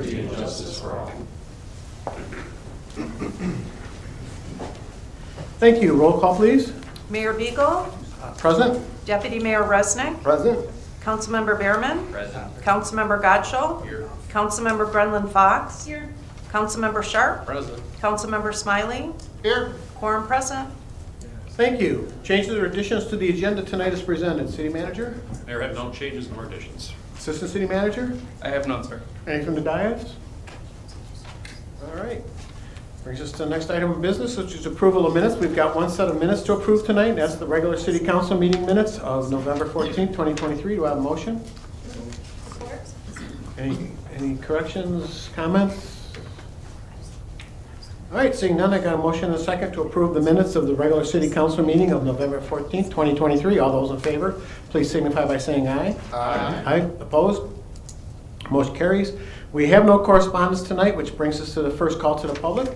liberty and justice for all. Thank you. Roll call, please. Mayor Beagle, Present. Deputy Mayor Resnick, Present. Councilmember Behrman, Present. Councilmember Godshall, Here. Councilmember Brenlin Fox, Councilmember Sharp, Present. Councilmember Smiley, Here. quorum present. Thank you. Changes or additions to the agenda tonight is presented. City Manager? Mayor, have no changes nor additions. Assistant City Manager? I have none, sir. Any from the dais? All right. Brings us to the next item of business, which is approval of minutes. We've got one set of minutes to approve tonight. That's the regular City Council meeting minutes of November 14th, 2023. Do I have a motion? Any corrections, comments? All right, seeing none, I got a motion and a second to approve the minutes of the regular City Council meeting of November 14th, 2023. All those in favor, please signify by saying aye. Aye. Aye. Opposed? Motion carries. We have no correspondence tonight, which brings us to the first call to the public.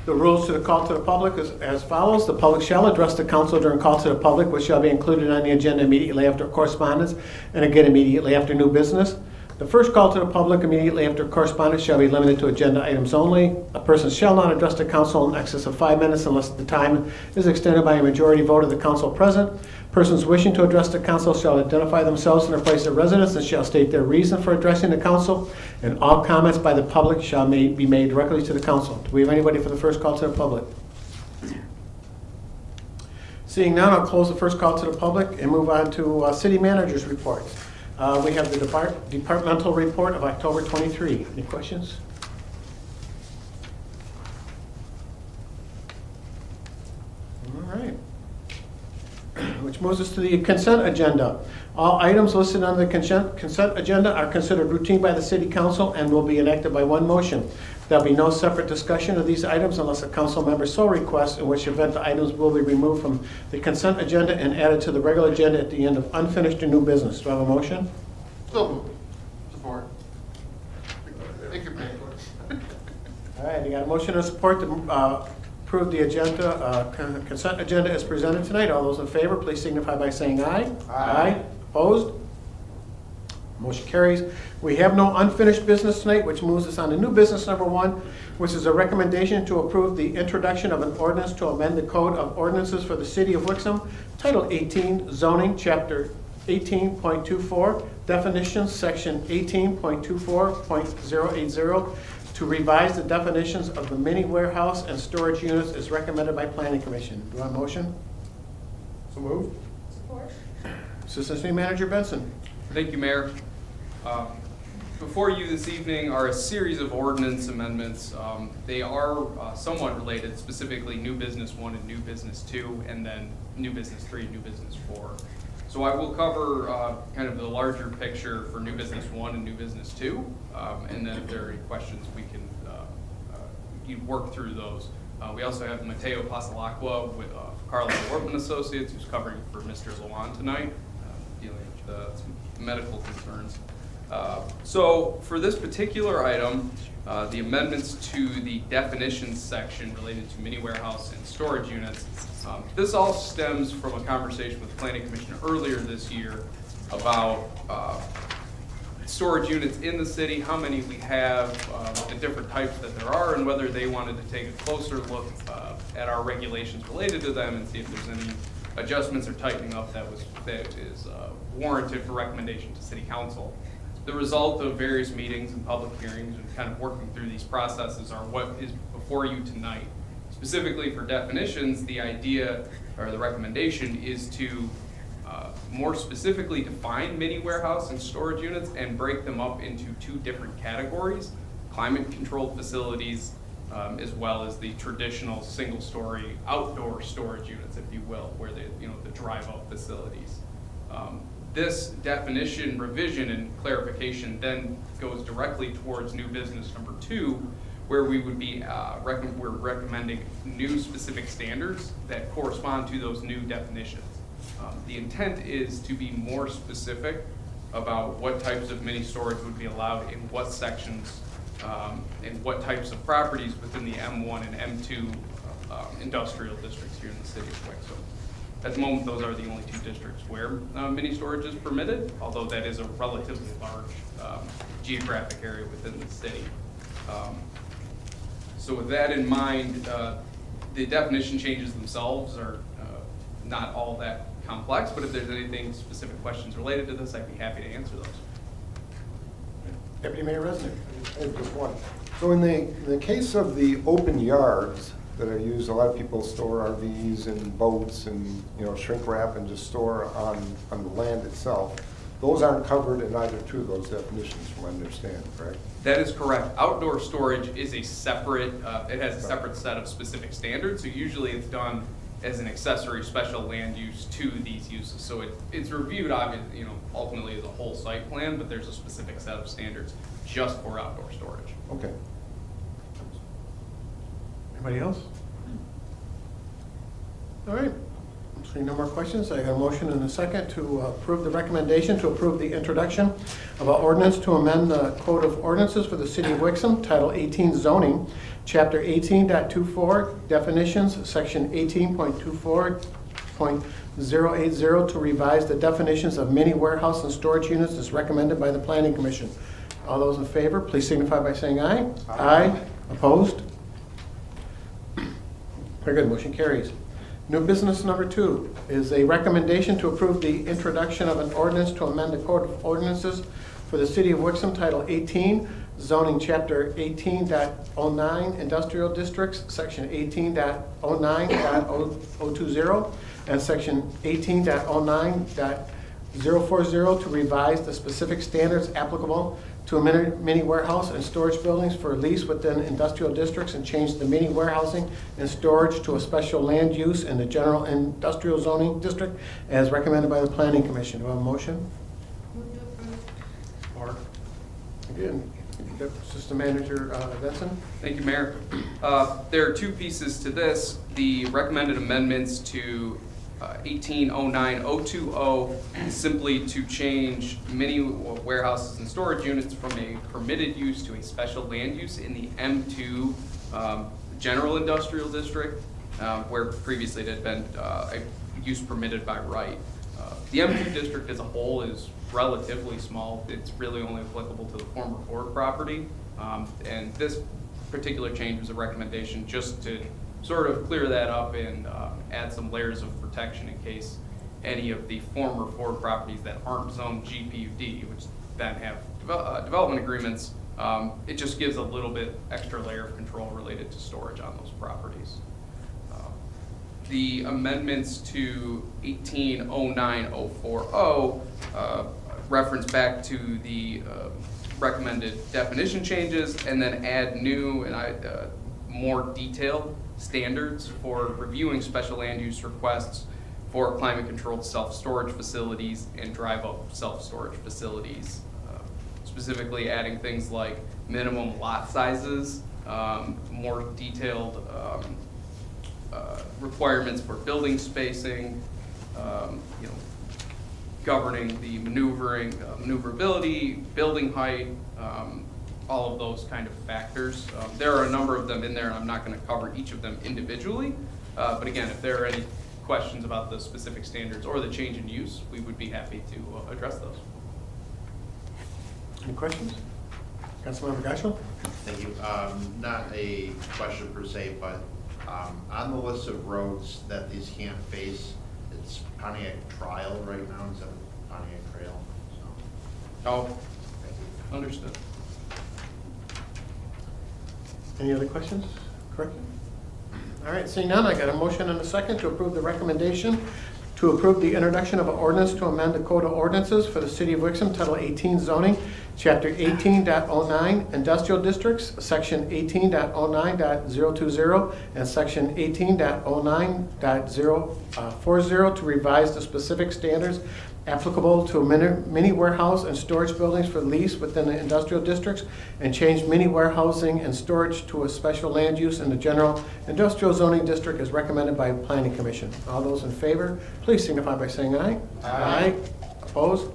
The rules to the call to the public is as follows. The public shall address the council during call to the public, which shall be included on the agenda immediately after correspondence and again immediately after new business. The first call to the public immediately after correspondence shall be limited to agenda items only. A person shall not address the council in excess of 5 minutes unless the time is extended by a majority vote of the council present. Persons wishing to address the council shall identify themselves and their place of residence and shall state their reason for addressing the council. And all comments by the public shall be made directly to the council. Do we have anybody for the first call to the public? Seeing none, I'll close the first call to the public and move on to city manager's report. We have the departmental report of October 23. Any questions? All right. Which moves us to the consent agenda. All items listed on the consent agenda are considered routine by the city council and will be enacted by one motion. There'll be no separate discussion of these items unless a council member so requests, in which event the items will be removed from the consent agenda and added to the regular agenda at the end of unfinished or new business. Do I have a motion? So moved. Support. Thank you, Mayor. All right, I got a motion and support to approve the agenda, consent agenda as presented tonight. All those in favor, please signify by saying aye. Aye. Opposed? Motion carries. We have no unfinished business tonight, which moves us on to new business number 1, which is a recommendation to approve the introduction of an ordinance to amend the Code of Ordinances for the City of Wixom, Title 18, Zoning, Chapter 18.24, Definitions, Section 18.24.080, to revise the definitions of the mini warehouse and storage units as recommended by Planning Commission. Do I have a motion? So moved. Support. Assistant City Manager Benson. Thank you, Mayor. Before you this evening are a series of ordinance amendments. They are somewhat related, specifically New Business 1 and New Business 2, and then New Business 3 and New Business 4. So I will cover kind of the larger picture for New Business 1 and New Business 2, and then if there are any questions, we can you work through those. We also have Mateo Pasalacqua with Carlisle Workman Associates, who's covering for Mr. Lawan tonight, dealing with some medical concerns. So for this particular item, the amendments to the definitions section related to mini warehouse and storage units, this all stems from a conversation with the Planning Commission earlier this year about storage units in the city, how many we have, the different types that there are, and whether they wanted to take a closer look at our regulations related to them and see if there's any adjustments or tightening up that is warranted for recommendation to City Council. The result of various meetings and public hearings and kind of working through these processes are what is before you tonight. Specifically for definitions, the idea or the recommendation is to more specifically define mini warehouse and storage units and break them up into 2 different categories: climate controlled facilities, as well as the traditional single-story outdoor storage units, if you will, where the drive-up facilities. This definition revision and clarification then goes directly towards new business number 2, where we would be we're recommending new specific standards that correspond to those new definitions. The intent is to be more specific about what types of mini storage would be allowed in what sections and what types of properties within the M1 and M2 industrial districts here in the city of Wixom. At the moment, those are the only 2 districts where mini storage is permitted, although that is a relatively large geographic area within the city. So with that in mind, the definition changes themselves are not all that complex, but if there's anything specific questions related to this, I'd be happy to answer those. Deputy Mayor Resnick. I have just one. So in the case of the open yards that are used, a lot of people store RVs and boats and, shrink wrap and just store on the land itself. Those aren't covered in either two of those definitions, from what I understand, correct? That is correct. Outdoor storage is a separate, it has a separate set of specific standards, so usually it's done as an accessory special land use to these uses. So it's reviewed, obviously, ultimately as a whole site plan, but there's a specific set of standards just for outdoor storage. Okay. Anybody else? All right. Seeing no more questions, I got a motion and a second to approve the recommendation to approve the introduction of an ordinance to amend the Code of Ordinances for the City of Wixom, Title 18 Zoning, Chapter 18.24 Definitions, Section 18.24.080 to revise the definitions of mini warehouse and storage units as recommended by the Planning Commission. All those in favor, please signify by saying aye. Aye. Opposed? Very good, motion carries. New business number 2 is a recommendation to approve the introduction of an ordinance to amend the Code of Ordinances for the City of Wixom, Title 18, Zoning, Chapter 18.09, Industrial Districts, Section 18.09.020, and Section 18.09.040 to revise the specific standards applicable to a mini warehouse and storage buildings for lease within industrial districts and change the mini warehousing and storage to a special land use in the general industrial zoning district as recommended by the Planning Commission. Do I have a motion? Or Again, System Manager Benson. Thank you, Mayor. There are two pieces to this. The recommended amendments to 1809-020 simply to change mini warehouses and storage units from a permitted use to a special land use in the M2 General Industrial District, where previously it had been a use permitted by right. The M2 district as a whole is relatively small. It's really only applicable to the former Ford property. And this particular change was a recommendation just to sort of clear that up and add some layers of protection in case any of the former Ford properties that aren't zoned GPUD, which then have development agreements, it just gives a little bit extra layer of control related to storage on those properties. The amendments to 1809-040 reference back to the recommended definition changes and then add new and more detailed standards for reviewing special land use requests for climate-controlled self-storage facilities and drive-up self-storage facilities. Specifically adding things like minimum lot sizes, more detailed requirements for building spacing, governing the maneuverability, building height, all of those kind of factors. There are a number of them in there, and I'm not going to cover each of them individually. But again, if there are any questions about the specific standards or the change in use, we would be happy to address those. Any questions? Councilmember Geisel? Thank you. Not a question per se, but on the list of roads that these can't face, it's Pontiac Trail right now instead of Pontiac Trail. So, Oh, thank you. understood. Any other questions? Correct? All right, seeing none, I got a motion and a second to approve the recommendation to approve the introduction of an ordinance to amend the Code of Ordinances for the City of Wixom, Title 18 Zoning, Chapter 18.09 Industrial Districts, Section 18.09.020, and Section 18.09.040 to revise the specific standards applicable to mini warehouse and storage buildings for lease within the industrial districts and change mini warehousing and storage to a special land use in the general industrial zoning district as recommended by the Planning Commission. All those in favor, please signify by saying aye. Aye. Opposed?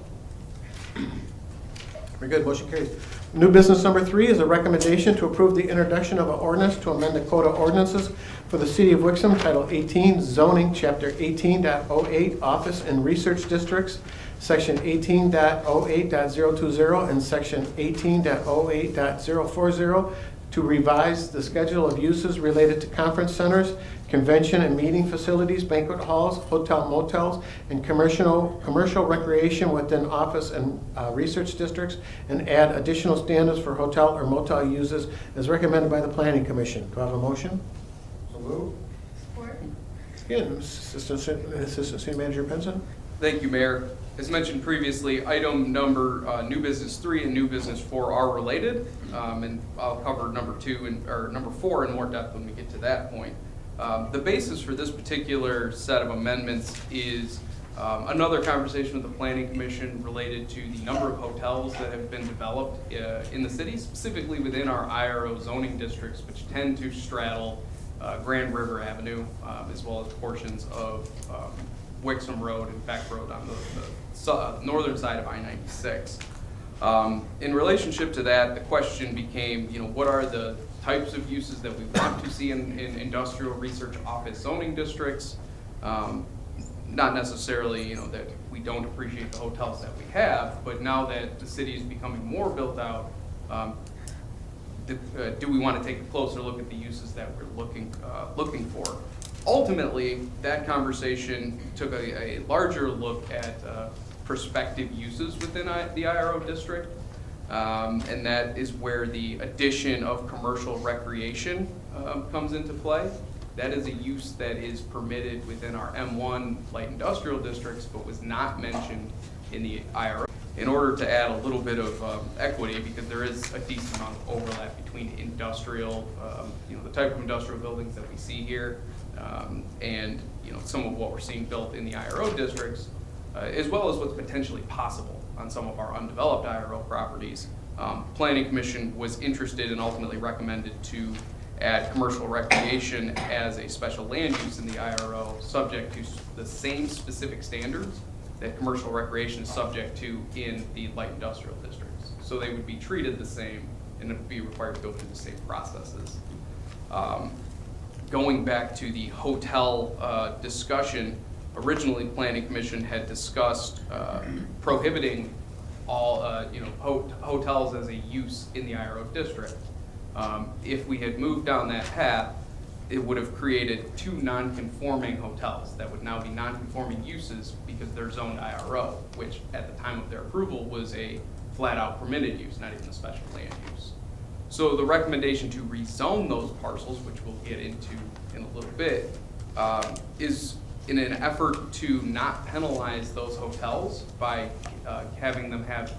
Very good, motion carries. New business number 3 is a recommendation to approve the introduction of an ordinance to amend the Code of Ordinances for the City of Wixom, Title 18 Zoning, Chapter 18.08 Office and Research Districts, Section 18.08.020 and Section 18.08.040 to revise the schedule of uses related to conference centers, convention and meeting facilities, banquet halls, hotel motels, and commercial recreation within office and research districts, and add additional standards for hotel or motel uses as recommended by the Planning Commission. Do I have a motion? So moved. Support. Again, Assistant City Manager Pinson. Thank you, Mayor. As mentioned previously, item number new business 3 and new business 4 are related, and I'll cover number 4 in more depth when we get to that point. The basis for this particular set of amendments is another conversation with the Planning Commission related to the number of hotels that have been developed in the city, specifically within our IRO zoning districts, which tend to straddle Grand River Avenue, as well as portions of Wixom Road and Beck Road on the northern side of I-96. In relationship to that, the question became, what are the types of uses that we want to see in industrial research office zoning districts? Not necessarily, that we don't appreciate the hotels that we have, but now that the city is becoming more built out, do we want to take a closer look at the uses that we're looking for? Ultimately, that conversation took a larger look at prospective uses within the IRO district, and that is where the addition of commercial recreation comes into play. That is a use that is permitted within our M1 light industrial districts, but was not mentioned in the IRO. In order to add a little bit of equity, because there is a decent amount of overlap between industrial, the type of industrial buildings that we see here, and some of what we're seeing built in the IRO districts, as well as what's potentially possible on some of our undeveloped IRO properties. Planning Commission was interested and ultimately recommended to add commercial recreation as a special land use in the IRO, subject to the same specific standards that commercial recreation is subject to in the light industrial districts. So they would be treated the same and would be required to go through the same processes. Going back to the hotel discussion, originally Planning Commission had discussed prohibiting all hotels as a use in the IRO district. If we had moved down that path, it would have created 2 non-conforming hotels that would now be non-conforming uses because they're zoned IRO, which at the time of their approval was a flat-out permitted use, not even a special land use. So the recommendation to rezone those parcels, which we'll get into in a little bit, is in an effort to not penalize those hotels by having them have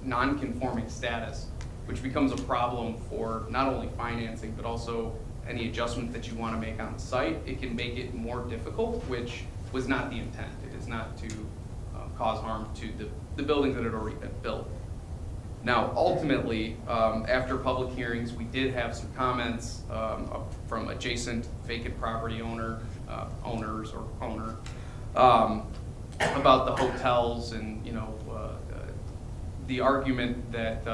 non-conforming status, which becomes a problem for not only financing, but also any adjustment that you want to make on site. It can make it more difficult, which was not the intent. It is not to cause harm to the buildings that had already been built. Now, ultimately, after public hearings, we did have some comments from adjacent vacant property owners or owner about the hotels and the argument that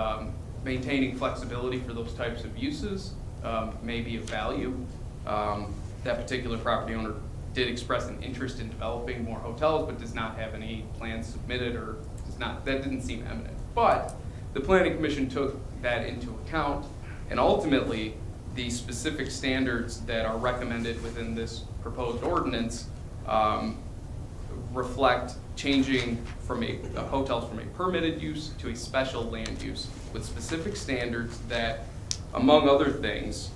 maintaining flexibility for those types of uses may be of value. That particular property owner did express an interest in developing more hotels, but does not have any plans submitted, or that didn't seem eminent. But the Planning Commission took that into account, and ultimately the specific standards that are recommended within this proposed ordinance reflect changing from hotels from a permitted use to a special land use, with specific standards that, among other things,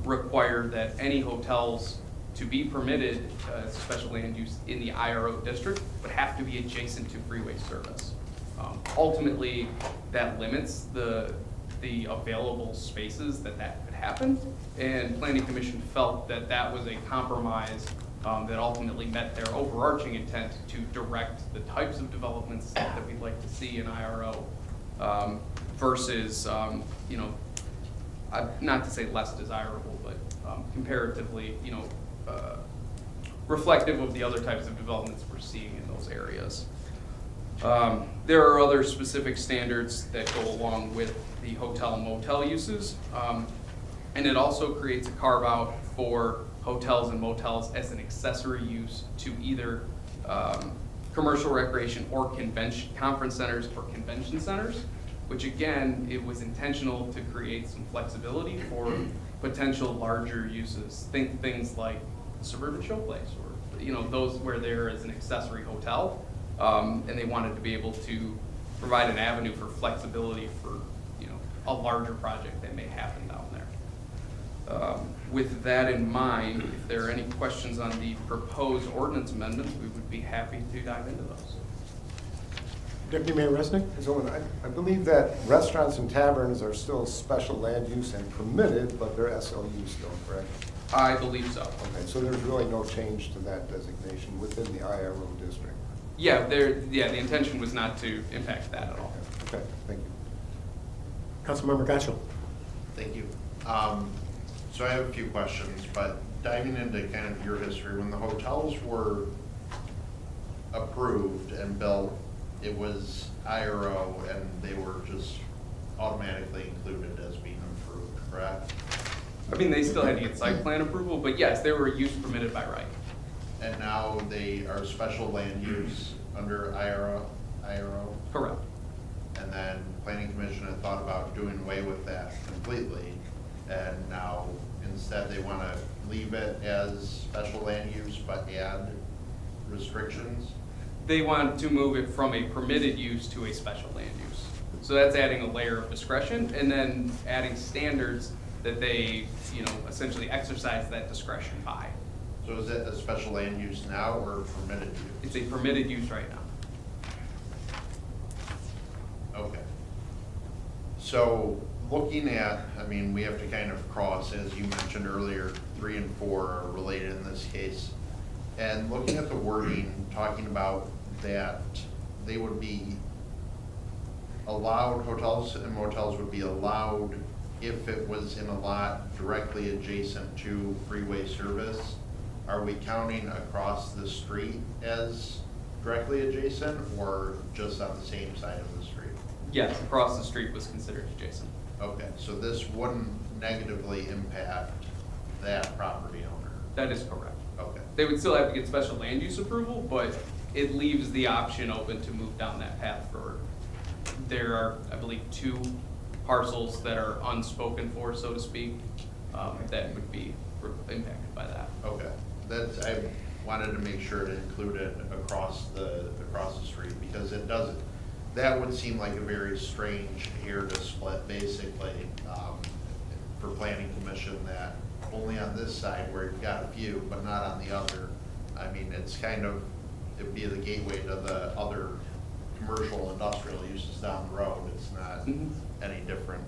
require that any hotels to be permitted as special land use in the IRO district would have to be adjacent to freeway service. Ultimately, that limits the available spaces that could happen, and Planning Commission felt that that was a compromise that ultimately met their overarching intent to direct the types of developments that we'd like to see in IRO versus, not to say less desirable, but comparatively, reflective of the other types of developments we're seeing in those areas. There are other specific standards that go along with the hotel and motel uses, and it also creates a carve out for hotels and motels as an accessory use to either commercial recreation or conference centers or convention centers. which again, it was intentional to create some flexibility for potential larger uses. Think things like suburban showplace, or, you know, those where there is an accessory hotel, and they wanted to be able to provide an avenue for flexibility for, you know, a larger project that may happen down there. With that in mind, if there are any questions on the proposed ordinance amendments, we would be happy to dive into those. Deputy Mayor Resnick? So I believe that restaurants and taverns are still special land use and permitted, but they're SLU still, correct? I believe so. Okay, so there's really no change to that designation within the IRO district. Yeah, the intention was not to impact that at all. Okay, thank you. Councilmember Gatchel? Thank you. So I have a few questions, but diving into kind of your history, when the hotels were approved and built, it was IRO and they were just automatically included as being approved, correct? I mean, they still had to get site plan approval, but yes, they were use permitted by right. And now they are special land use under IRO? Correct. And then planning commission had thought about doing away with that completely. And now instead they want to leave it as special land use but add restrictions? They want to move it from a permitted use to a special land use. So that's adding a layer of discretion and then adding standards that they, you know, essentially exercise that discretion by. So is it a special land use now or permitted use? It's a permitted use right now. Okay. So looking at, I mean, we have to kind of cross, as you mentioned earlier, 3 and 4 are related in this case. And looking at the wording, talking about that they would be allowed, hotels and motels would be allowed if it was in a lot directly adjacent to freeway service. Are we counting across the street as directly adjacent or just on the same side of the street? Yes, across the street was considered adjacent. Okay, so this wouldn't negatively impact that property owner? That is correct. Okay, They would still have to get special land use approval, but it leaves the option open to move down that path for, there are, I believe, 2 parcels that are unspoken for, so to speak, that would be impacted by that. okay. That's, I wanted to make sure to include it across the street because it doesn't, that would seem like a very strange here to split basically for planning commission that only on this side where you've got a few, but not on the other. I mean, it's kind of, it'd be the gateway to the other commercial industrial uses down the road. It's not any different.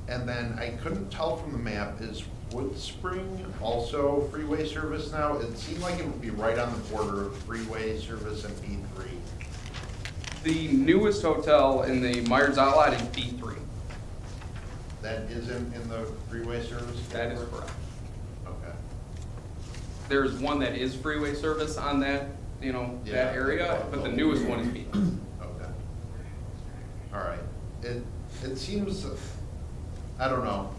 And then I couldn't tell from the map, is Woodspring also freeway service now? It seemed like it would be right on the border of freeway service and B3. The newest hotel in the Myers Outlet is B3. That isn't in the freeway service? That is category? correct. Okay. There's one that is freeway service on that, you know, Yeah. that area, but the newest one is B. Okay. All right. It seems, I don't know,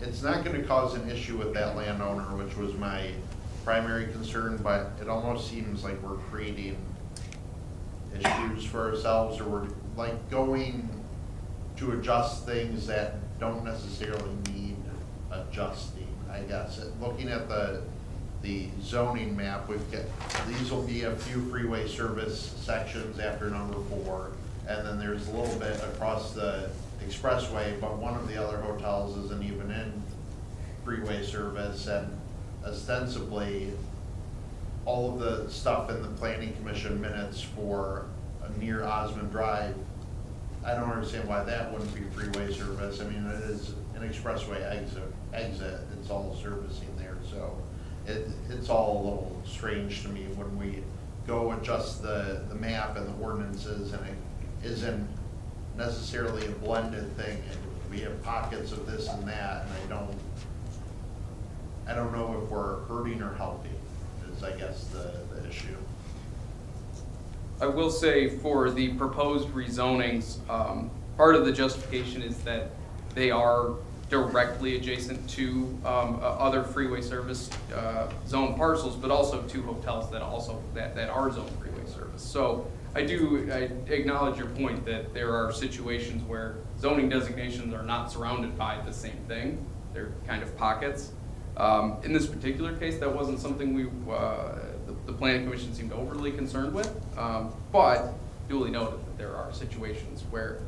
it's not gonna cause an issue with that landowner, which was my primary concern, but it almost seems like we're creating issues for ourselves, or we're like going to adjust things that don't necessarily need adjusting, I guess. Looking at the zoning map, we've got, these will be a few freeway service sections after number 4, and then there's a little bit across the expressway, but one of the other hotels isn't even in freeway service, and ostensibly, all of the stuff in the planning commission minutes for near Osmond Drive, I don't understand why that wouldn't be freeway service. I mean, it is an expressway exit, it's all servicing there, so it's all a little strange to me when we go adjust the map and the ordinances, and it isn't necessarily a blended thing, and we have pockets of this and that, and I don't know if we're hurting or helping, is I guess the issue. I will say for the proposed rezonings, part of the justification is that they are directly adjacent to other freeway service zone parcels, but also 2 hotels that are zone freeway service. So I acknowledge your point that there are situations where zoning designations are not surrounded by the same thing. They're kind of pockets. In this particular case, that wasn't something the planning commission seemed overly concerned with, but duly noted that there are situations where,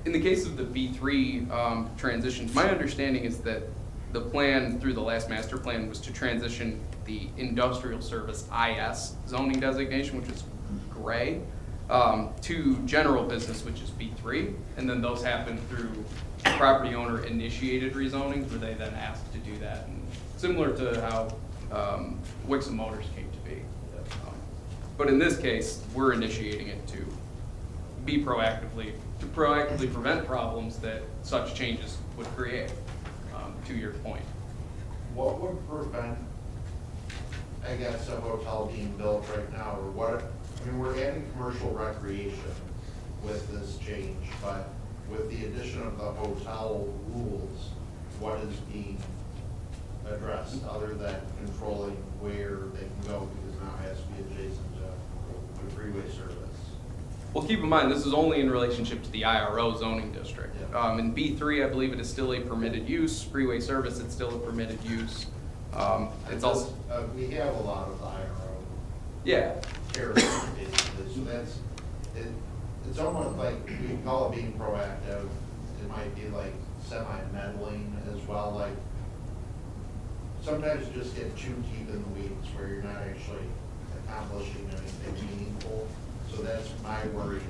in the case of the B3 transitions, my understanding is that the plan through the last master plan was to transition the industrial service IS zoning designation, which is gray, to general business, which is B3, and then those happen through property owner initiated rezonings, where they then asked to do that, and similar to how Wixom Motors came to be. But in this case, we're initiating it to proactively prevent problems that such changes would create, to your point. What would prevent, I guess, a hotel being built right now, or what, I mean, we're adding commercial recreation with this change, but with the addition of the hotel rules, what is being addressed, other than controlling where they can go, because now it has to be adjacent to the freeway service? Well, keep in mind, this is only in relationship to the IRO zoning district. Yeah. In B3, I believe it is still a permitted use. Freeway service, it's still a permitted use. It's also, We have a lot of the IRO yeah, areas, basically, so that's, it's almost like, we can call it being proactive. It might be like semi-meddling as well, like, sometimes you just get too deep in the weeds where you're not actually accomplishing anything meaningful. So that's my worry is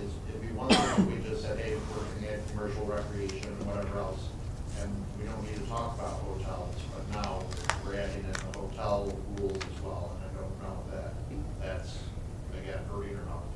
if we want to, we just said, hey, we're going to add commercial recreation and whatever else, and we don't need to talk about hotels, but now we're adding in the hotel rules as well, and I don't know that that's, again, hurting or helping.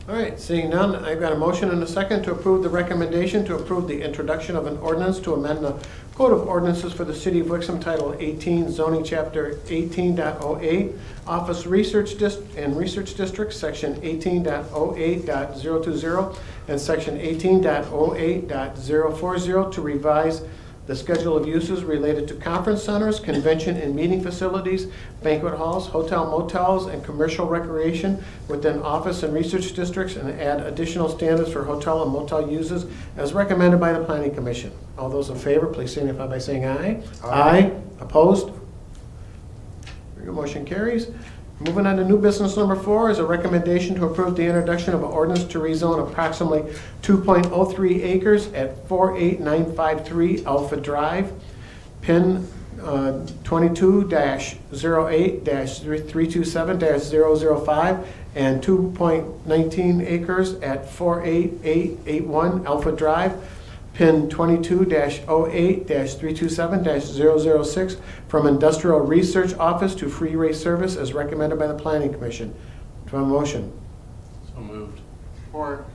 All right, seeing none, I've got a motion and a second to approve the recommendation to approve the introduction of an ordinance to amend the Code of Ordinances for the City of Wixom, Title 18, Zoning Chapter 18.08, Office Research and Research District, Section 18.08.020, and Section 18.08.040 to revise the schedule of uses related to conference centers, convention and meeting facilities, banquet halls, hotel motels, and commercial recreation within office and research districts, and add additional standards for hotel and motel uses as recommended by the Planning Commission. All those in favor, please signify by saying aye. Aye. Opposed? Very good, motion carries. Moving on to new business number 4 is a recommendation to approve the introduction of an ordinance to rezone approximately 2.03 acres at 48953 Alpha Drive, PIN 22-08-327-005, and 2.19 acres at 48881 Alpha Drive, PIN 22-08-327-006, from Industrial Research Office to Freeway Service as recommended by the Planning Commission. Do I have a motion? so moved. Support.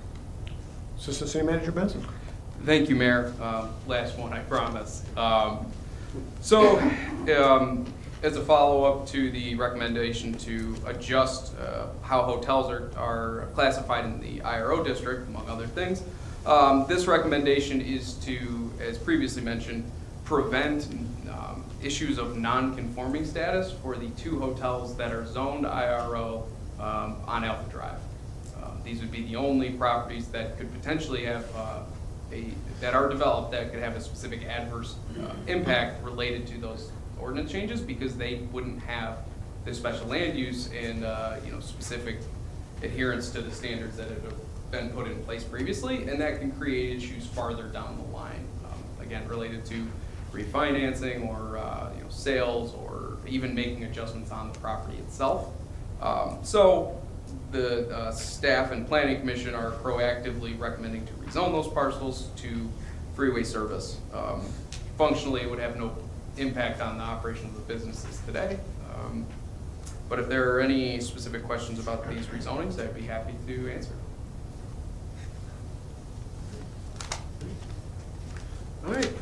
Assistant City Manager Benson. Thank you, Mayor. Last one, I promise. As a follow-up to the recommendation to adjust how hotels are classified in the IRO district, among other things, this recommendation is to, as previously mentioned, prevent issues of non-conforming status for the 2 hotels that are zoned IRO on Alpha Drive. These would be the only properties that could potentially have that are developed that could have a specific adverse impact related to those ordinance changes, because they wouldn't have the special land use and specific adherence to the standards that have been put in place previously, and that can create issues farther down the line, again related to refinancing or sales, or even making adjustments on the property itself. So the staff and planning commission are proactively recommending to rezone those parcels to freeway service. Functionally, it would have no impact on the operation of the businesses today. But if there are any specific questions about these rezonings, I'd be happy to answer. All right,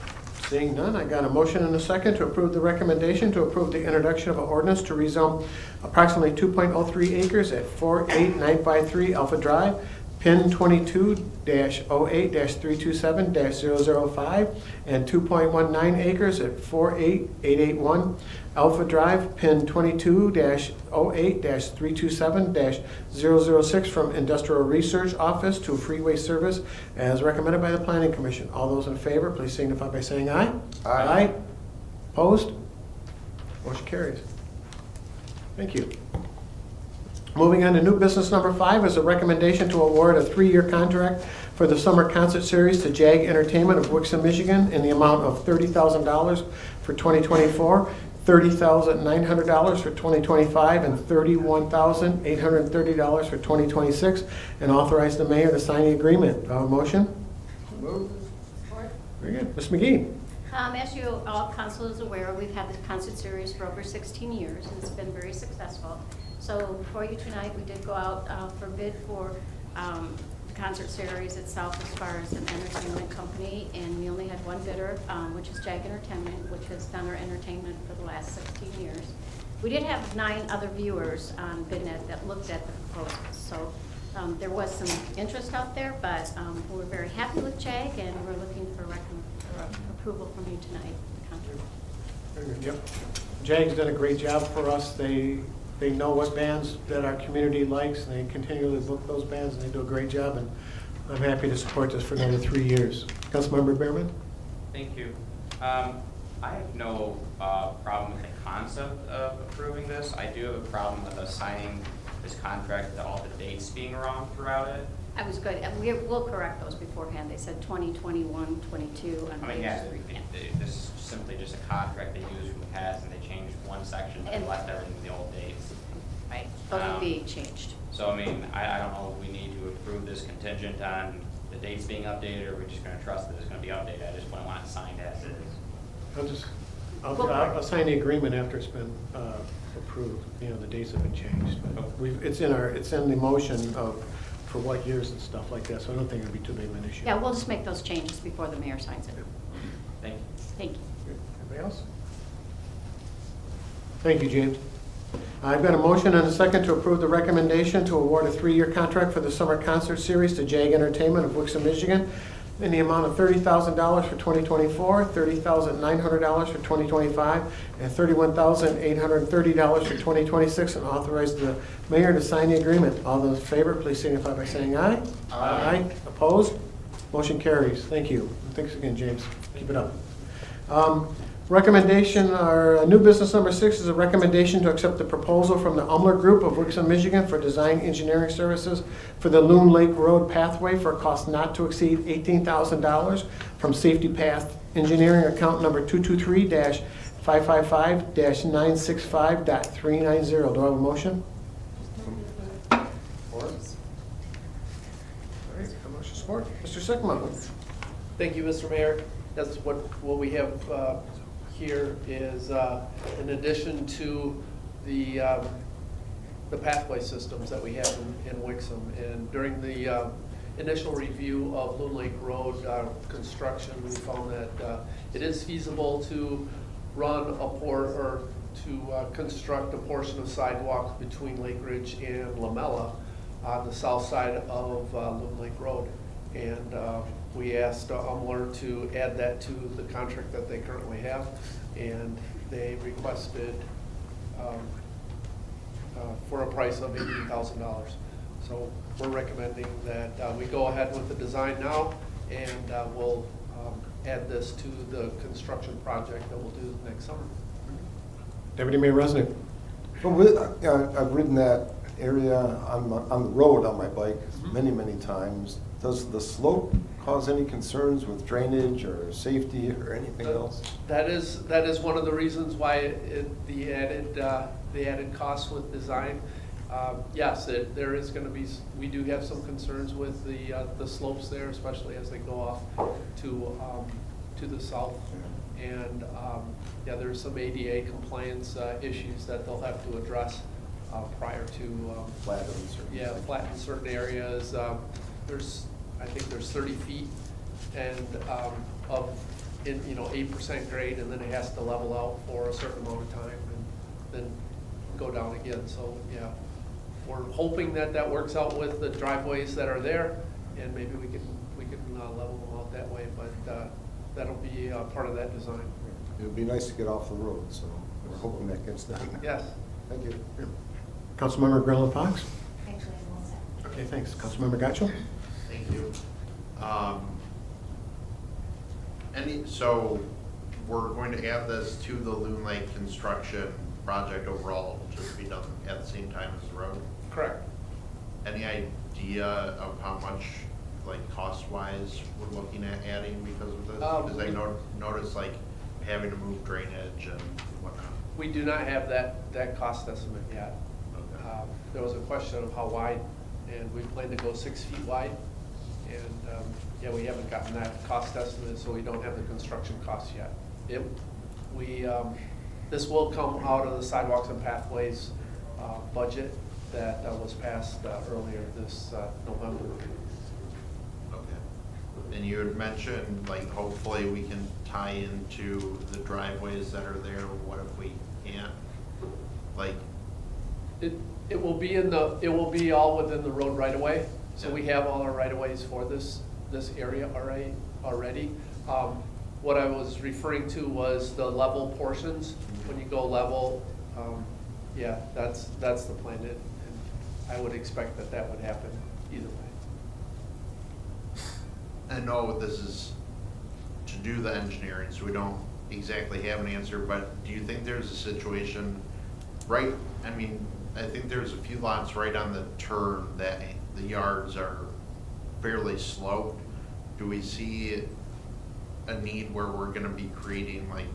seeing none, I got a motion and a second to approve the recommendation to approve the introduction of an ordinance to rezone approximately 2.03 acres at 48953 Alpha Drive, PIN 22-08-327-005, and 2.19 acres at 48881 Alpha Drive, PIN 22-08-327-006 from Industrial Research Office to Freeway Service as recommended by the Planning Commission. All those in favor, please signify by saying aye. Aye. Opposed? Motion carries. Thank you. Moving on to new business number 5 is a recommendation to award a 3-year contract for the summer concert series to JAG Entertainment of Wixom, Michigan in the amount of $30,000 for 2024, $30,900 for 2025, and $31,830 for 2026, and authorize the mayor to sign the agreement. Do I have a motion? Move. Support. Very good. Ms. McGee? As you all council is aware, we've had this concert series for over 16 years, and it's been very successful. So before you tonight, we did go out for bid for the concert series itself as far as an entertainment company, and we only had one bidder, which is JAG Entertainment, which has done our entertainment for the last 16 years. We did have 9 other viewers on BidNet that looked at the proposals, so there was some interest out there, but we're very happy with JAG, and we're looking for approval from you tonight. The contract. Very good. Yep. JAG's done a great job for us. They know what bands that our community likes, and they continually book those bands, and they do a great job, and I'm happy to support this for another 3 years. Councilmember Behrman? Thank you. I have no problem with the concept of approving this. I do have a problem with us signing this contract with all the dates being wrong throughout it. I was good. We'll correct those beforehand. They said 2021, 22. I mean, yeah, this is simply just a contract they used from the past, and they changed one section and left everything with the old dates. Right, but it'll be changed. So, I mean, I don't know if we need to approve this contingent on the dates being updated, or we're just gonna trust that it's gonna be updated. I just wouldn't want it signed as is. I'll sign the agreement after it's been approved. You know, the dates have been changed. But it's in the motion for what years and stuff like that, so I don't think it'll be too big of an issue. Yeah, we'll just make those changes before the mayor signs it. Thank you. Thank you. Anybody else? Thank you, James. I've got a motion and a second to approve the recommendation to award a 3-year contract for the summer concert series to JAG Entertainment of Wixom, Michigan in the amount of $30,000 for 2024, $30,900 for 2025, and $31,830 for 2026, and authorize the mayor to sign the agreement. All those in favor, please signify by saying aye. Aye. Opposed? Motion carries. Thank you. Thanks again, James. Keep it up. Recommendation, or new business number 6 is a recommendation to accept the proposal from the Umler Group of Wixom, Michigan for design engineering services for the Loon Lake Road pathway for a cost not to exceed $18,000 from Safety Path Engineering account number 223-555-965.390. Do I have a motion? All right, a motion support. Mr. Sickman? Thank you, Mr. Mayor. That's what we have here is in addition to the pathway systems that we have in Wixom. And during the initial review of Loon Lake Road construction, we found that it is feasible to run construct a portion of sidewalk between Lake Ridge and Lamella on the south side of Loon Lake Road. And we asked Umler to add that to the contract that they currently have, and they requested for a price of $18,000. So we're recommending that we go ahead with the design now, and we'll add this to the construction project that we'll do next summer. Deputy Mayor Resnick. I've ridden that area on the road on my bike many, many times. Does the slope cause any concerns with drainage or safety or anything else? That is one of the reasons why the added cost with design. Yes, there is going to be. We do have some concerns with the slopes there, especially as they go off to the south. And yeah, there's some ADA compliance issues that they'll have to address prior to flatten certain areas. I think there's 30 feet and of 8% grade, and then it has to level out for a certain amount of time and then go down again. So yeah, We're hoping that that works out with the driveways that are there, and maybe we can level them out that way, but that'll be part of that design. It would be nice to get off the road, so we're hoping that gets done. Yes. Thank you. Councilmember Grillen Fox? Actually, I'm all set. Okay, thanks. Councilmember Gatchel? Thank you. So we're going to add this to the Loon Lake construction project overall, which will be done at the same time as the road? Correct. Any idea of how much, like cost-wise, we're looking at adding because of this? Because I noticed like having to move drainage and whatnot. We do not have that cost estimate yet. Okay. There was a question of how wide, and we plan to go 6 feet wide. And, yeah, we haven't gotten that cost estimate, so we don't have the construction costs yet. This will come out of the sidewalks and pathways budget that was passed earlier this November. Okay. And you had mentioned, like, hopefully we can tie into the driveways that are there. What if we can't? Like, It will be all within the road right of way. So Yeah. we have all our right of ways for this area already. What I was referring to was the level portions. When you go level, yeah, that's the plan. And I would expect that would happen either way. I know this is to do the engineering, so we don't exactly have an answer, but do you think there's a situation, right? I mean, I think there's a few lots right on the turn that the yards are fairly sloped. Do we see a need where we're gonna be creating like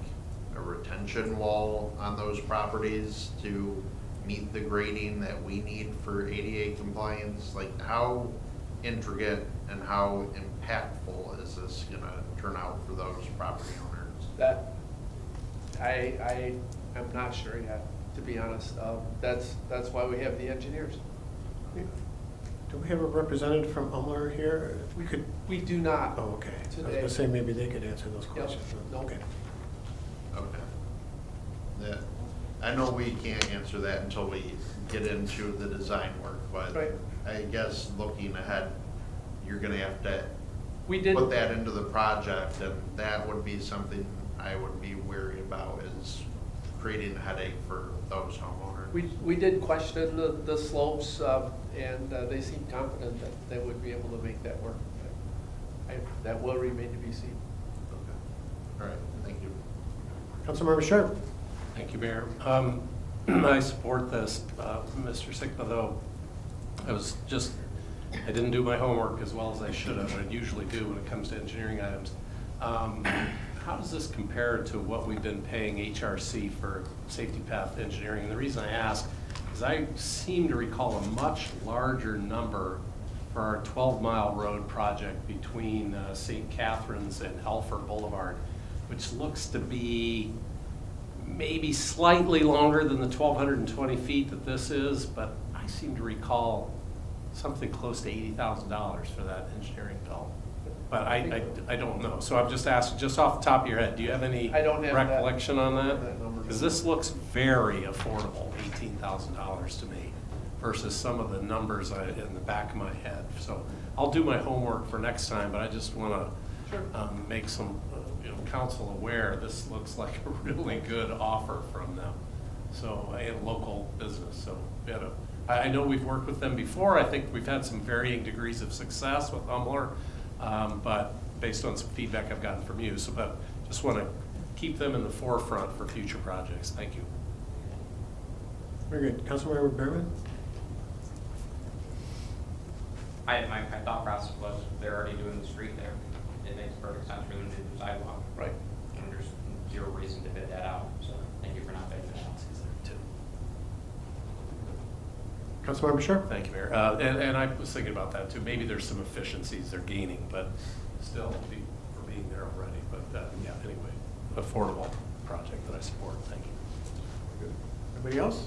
a retention wall on those properties to meet the grading that we need for ADA compliance? Like, how intricate and how impactful is this gonna turn out for those property owners? That, I am not sure yet, to be honest. That's why we have the engineers. Do we have a representative from Umler here? We could, We do not. oh, okay. I was Today. gonna say maybe they could answer those Yep. questions. Nope. Okay. Okay. Yeah, I know we can't answer that until we get into the design work, but Right. I guess looking ahead, you're gonna have to We did. put that into the project, and that would be something I would be wary about, is creating a headache for those homeowners. We did question the slopes, and they seemed confident that they would be able to make that work. That will remain to be seen. Okay. All right, thank you. Councilmember Sharp? Thank you, Mayor. I support this, Mr. Sikma, though I didn't do my homework as well as I should have, and usually do when it comes to engineering items. How does this compare to what we've been paying HRC for safety path engineering? And the reason I ask is I seem to recall a much larger number for our 12-mile road project between St. Catharines and Alfred Boulevard, which looks to be maybe slightly longer than the 1,220 feet that this is, but I seem to recall something close to $80,000 for that engineering bill. But I don't know. So I'm just asking, just off the top of your head, do you have any I don't have that- recollection on that? that number. Because this looks very affordable, $18,000 to me, versus some of the numbers in the back of my head. So I'll do my homework for next time, but I just want to make some council aware, this looks like a really good offer from them. So, and local business, so I know we've worked with them before. I think we've had some varying degrees of success with Umler, but based on some feedback I've gotten from you. But just want to keep them in the forefront for future projects. Thank you. Very good. Councilmember Behrman? My thought process was they're already doing the street there. It makes perfect sense for them to do the sidewalk. Right. And there's zero reason to bid that out, so thank you for not bidding it out. Councilmember Sharp? Thank you, Mayor. And I was thinking about that too. Maybe there's some efficiencies they're gaining, but still for being there already. But yeah, anyway, affordable project that I support. Thank you. Anybody else?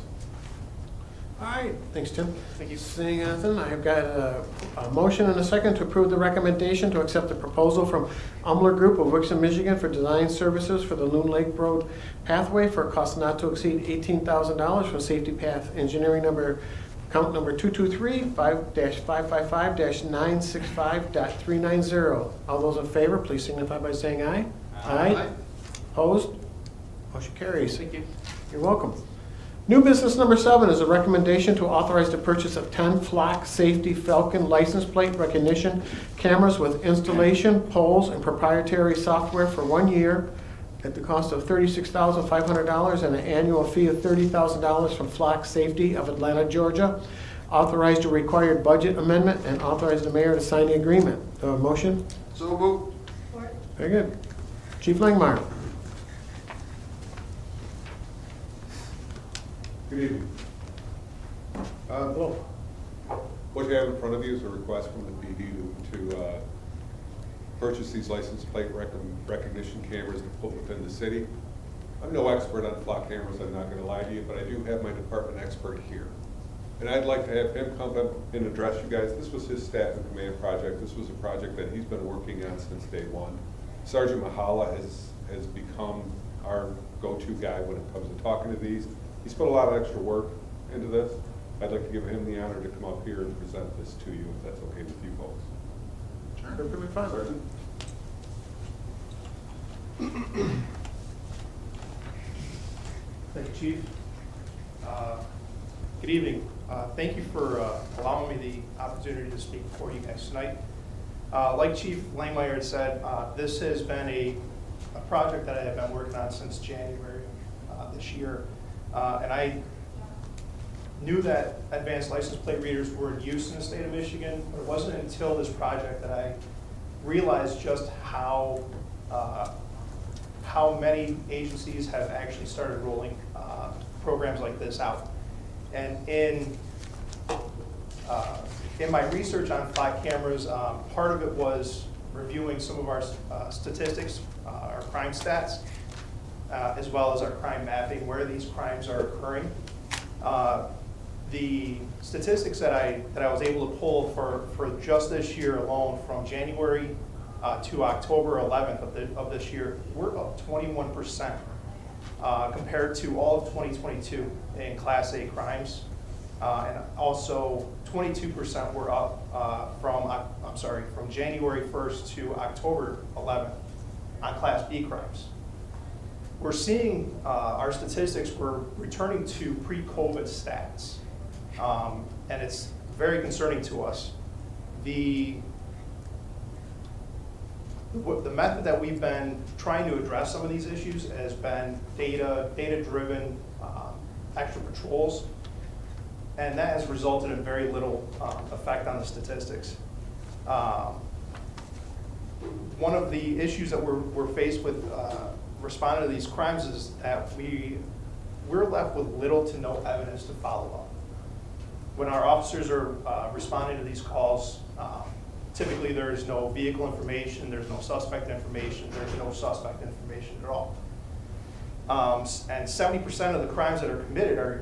All right, thanks, Tim. Thank you. Seeing nothing, I've got a motion and a second to approve the recommendation to accept the proposal from Umler Group of Wixom, Michigan for design services for the Loon Lake Road pathway for a cost not to exceed $18,000 from Safety Path Engineering number Count number 223-5-555-965.390. All those in favor, please signify by saying aye. Aye. Opposed? Motion carries. Thank you. You're welcome. New business number 7 is a recommendation to authorize the purchase of 10 Flock Safety Falcon license plate recognition cameras with installation, polls, and proprietary software for 1 year at the cost of $36,500 and an annual fee of $30,000 from Flock Safety of Atlanta, Georgia. Authorize the required budget amendment and authorize the mayor to sign the agreement. Motion? So moved. Support. Very good. Chief Langmeyer. Good evening. Hello. What you have in front of you is a request from the PD to purchase these license plate recognition cameras to put within the city. I'm no expert on flock cameras, I'm not going to lie to you, but I do have my department expert here. And I'd like to have him come up and address you guys. This was his staff and command project. This was a project that he's been working on since day one. Sergeant Mahala has become our go-to guy when it comes to talking to these. He put a lot of extra work into this. I'd like to give him the honor to come up here and present this to you, if that's okay with you folks. Perfectly fine. Thank you, Chief. Good evening. Thank you for allowing me the opportunity to speak before you guys tonight. Like Chief Langmeyer had said, this has been a project that I have been working on since January this year. And I knew that advanced license plate readers were in use in the state of Michigan, but it wasn't until this project that I realized just how many agencies have actually started rolling programs like this out. And in my research on flock cameras, part of it was reviewing some of our statistics, our crime stats, as well as our crime mapping, where these crimes are occurring. The statistics that I was able to pull for just this year alone, from January to October 11th of this year, we're up 21% compared to all of 2022 in Class A crimes. And also 22% were up from January 1st to October 11th on Class B crimes. We're seeing our statistics, we're returning to pre-COVID stats, and it's very concerning to us. The method that we've been trying to address some of these issues has been data-driven extra patrols, and that has resulted in very little effect on the statistics. One of the issues that we're faced with responding to these crimes is that we're left with little to no evidence to follow up. When our officers are responding to these calls, typically there is no vehicle information, there's no suspect information, there's no suspect information at all. And 70% of the crimes that are committed are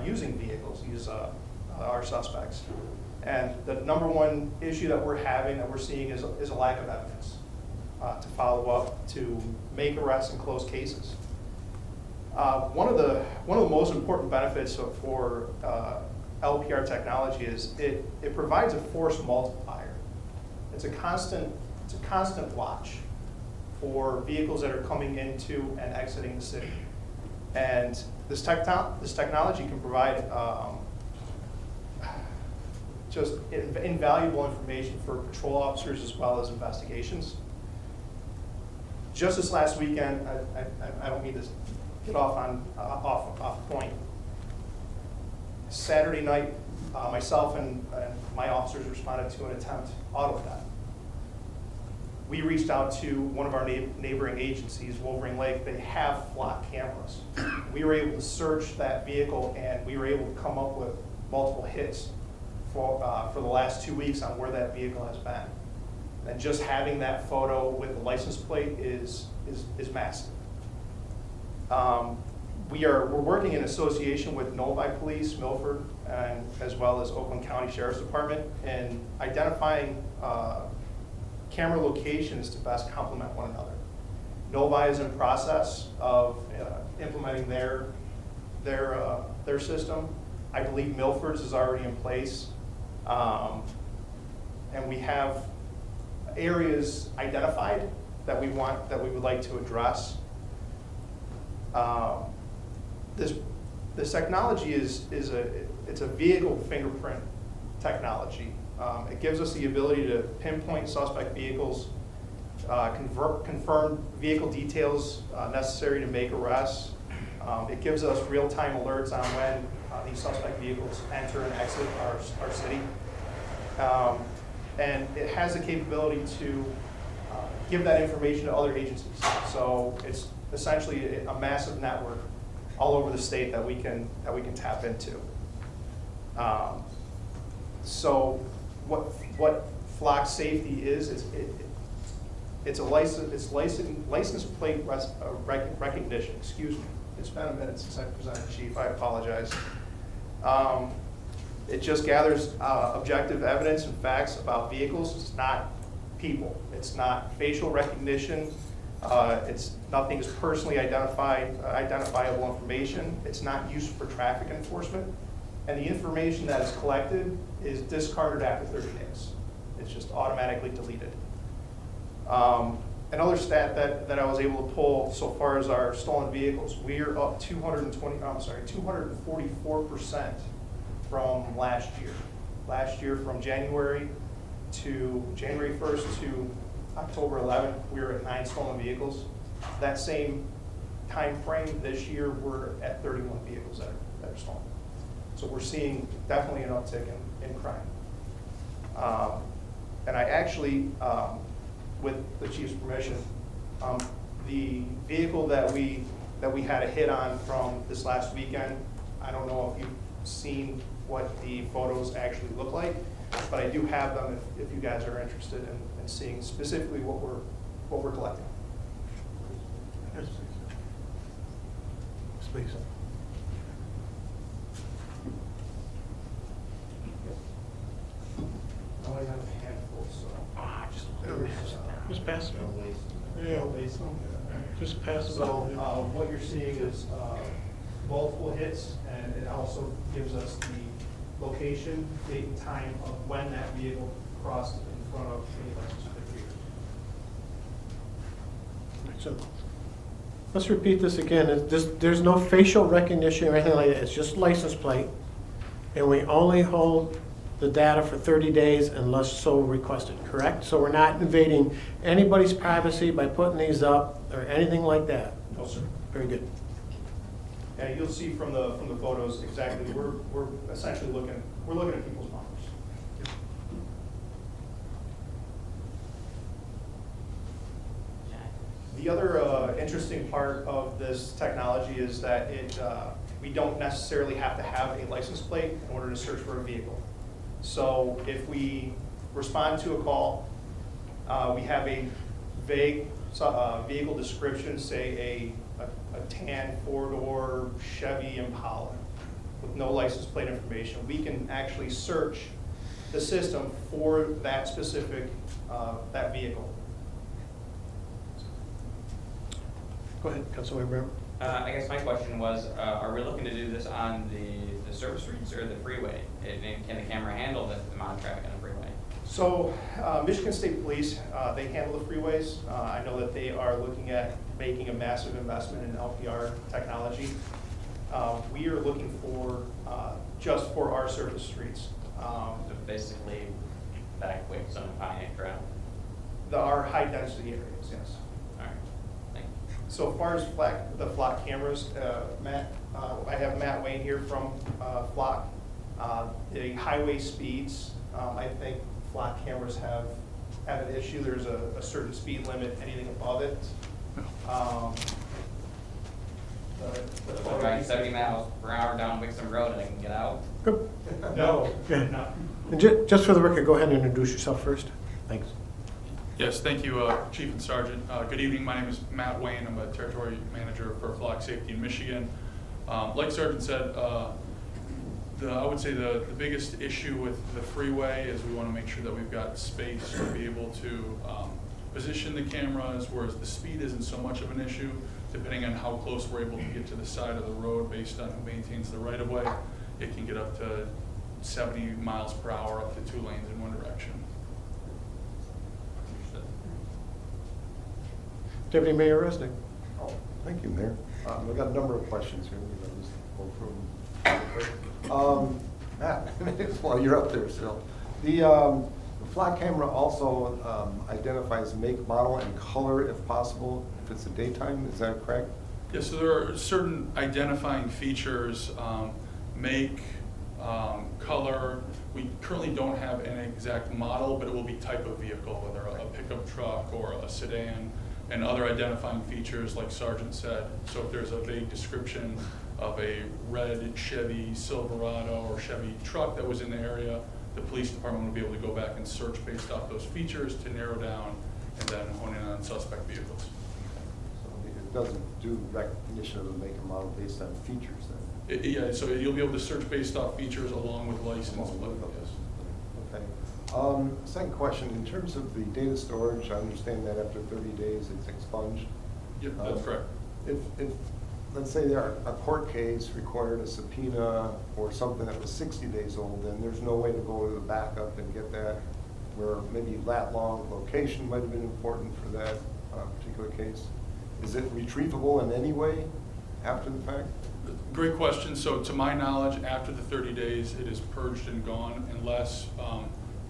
using vehicles, our suspects. And the number one issue that we're having, that we're seeing, is a lack of evidence to follow up, to make arrests and close cases. One of the most important benefits for LPR technology is it provides a force multiplier. It's a constant watch for vehicles that are coming into and exiting the city. And this technology can provide just invaluable information for patrol officers as well as investigations. Just this last weekend, I don't mean to get off point. Saturday night, myself and my officers responded to an attempt auto theft. We reached out to one of our neighboring agencies, Wolverine Lake. They have flock cameras. We were able to search that vehicle, and we were able to come up with multiple hits for the last 2 weeks on where that vehicle has been. And just having that photo with the license plate is massive. We're working in association with Novi Police, Milford, and as well as Oakland County Sheriff's Department, in identifying camera locations to best complement one another. Novi is in process of implementing their system. I believe Milford's is already in place. And we have areas identified that we would like to address. This technology it's a vehicle fingerprint technology. It gives us the ability to pinpoint suspect vehicles, confirm vehicle details necessary to make arrests. It gives us real-time alerts on when these suspect vehicles enter and exit our city. And it has the capability to give that information to other agencies. So it's essentially a massive network all over the state that we can tap into. So what Flock Safety is it's license plate recognition. Excuse me. It's been a minute since I presented, Chief. I apologize. It just gathers objective evidence and facts about vehicles. It's not people. It's not facial recognition. Nothing is personally identifiable information. It's not used for traffic enforcement. And the information that is collected is discarded after 30 days. It's just automatically deleted. Another stat that I was able to pull so far as our stolen vehicles, we are up 244% from last year. Last year, from January 1st to October 11th, we were at 9 stolen vehicles. That same time frame this year, we're at 31 vehicles that are stolen. So we're seeing definitely an uptick in crime. And I actually, with the chief's permission, the vehicle that we had a hit on from this last weekend, I don't know if you've seen what the photos actually look like, but I do have them if you guys are interested in seeing specifically what we're collecting. Yes, please. I only have a handful, so. Just pass it. Yeah. Just pass it. So what you're seeing is multiple hits, and it also gives us the location, date, and time of when that vehicle crossed in front of the license plate reader. So, let's repeat this again. There's no facial recognition or anything like that. It's just license plate. And we only hold the data for 30 days unless so requested, correct? So we're not invading anybody's privacy by putting these up or anything like that? No, sir. Very good. Yeah, you'll see from the photos exactly, we're essentially looking at people's numbers. The other interesting part of this technology is that we don't necessarily have to have a license plate in order to search for a vehicle. So if we respond to a call, we have a vague vehicle description, say a tan four-door Chevy Impala with no license plate information. We can actually search the system for that specific that vehicle. Go ahead, Councilmember Bremer. I guess my question was, are we looking to do this on the service streets or the freeway? And can the camera handle the amount of traffic on the freeway? So Michigan State Police, they handle the freeways. I know that they are looking at making a massive investment in LPR technology. We are looking for just for our surface streets. So basically, Backwicks on Pontiac Trail. Our high density areas, yes. All right, thank you. So as far as the Flock cameras, Matt, I have Matt Wayne here from Flock. The highway speeds, I think Flock cameras have an issue. There's a certain speed limit, anything above it. If I drive 70 miles per hour down Wixom Road, I can get out. Good. No, Good. no. And just for the record, go ahead and introduce yourself first. Thanks. Yes, thank you, Chief and Sergeant. Good evening. My name is Matt Wayne. I'm a territory manager for Flock Safety in Michigan. Like Sergeant said, I would say the biggest issue with the freeway is we want to make sure that we've got space to be able to position the cameras, whereas the speed isn't so much of an issue, depending on how close we're able to get to the side of the road based on who maintains the right-of-way. it can get up to 70 miles per hour, up to 2 lanes in one direction. Deputy Mayor Resnick. Oh, thank you, Mayor. I've got a number of questions here. I'll just go through them. Matt, while you're up there still, the flock camera also identifies make, model, and color if possible, if it's a daytime. Is that correct? Yeah, so there are certain identifying features, make, color. We currently don't have an exact model, but it will be type of vehicle, whether a pickup truck or a sedan, and other identifying features like Sergeant said. So if there's a vague description of a red Chevy Silverado or Chevy truck that was in the area, the police department will be able to go back and search based off those features to narrow down and then hone in on suspect vehicles. So it doesn't do recognition of the make and model based on features then? Yeah, so you'll be able to search based off features along with license plate, yes. Okay. Second question, in terms of the data storage, I understand that after 30 days it's expunged. Yep, that's correct. If, let's say there a court case required a subpoena or something that was 60 days old, then there's no way to go to the backup and get that, where maybe lat-long location might have been important for that particular case. Is it retrievable in any way after the fact? Great question. So to my knowledge, after the 30 days, it is purged and gone unless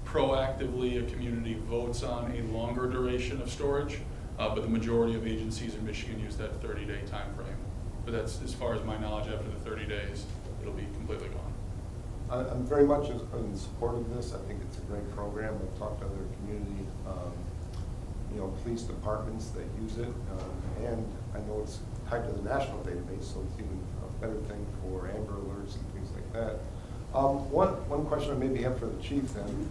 proactively a community votes on a longer duration of storage. But the majority of agencies in Michigan use that 30-day time frame. But that's as far as my knowledge. After the 30 days, it'll be completely gone. I'm very much in support of this. I think it's a great program. I've talked to other community, police departments that use it, and I know it's tied to the national database, so it's even a better thing for Amber Alerts and things like that. One question I maybe have for the chief then.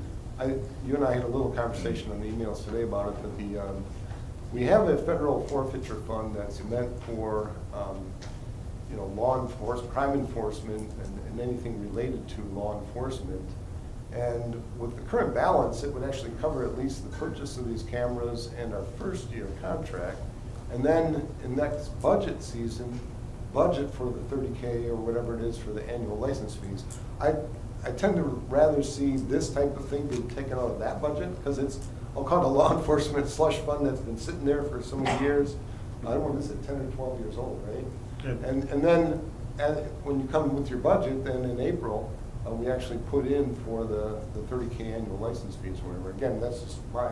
You and I had a little conversation on the emails today about it, but we have a federal forfeiture fund that's meant for law enforcement, crime enforcement, and anything related to law enforcement. And with the current balance, it would actually cover at least the purchase of these cameras and our first year contract. And then in next budget season, budget for the 30K or whatever it is for the annual license fees. I tend to rather see this type of thing being taken out of that budget, because it's, I'll call it a law enforcement slush fund that's been sitting there for so many years. I don't know, this is 10 or 12 years old, right? Good. And then when you come with your budget, then in April, we actually put in for the 30K annual license fees or whatever. Again, that's just my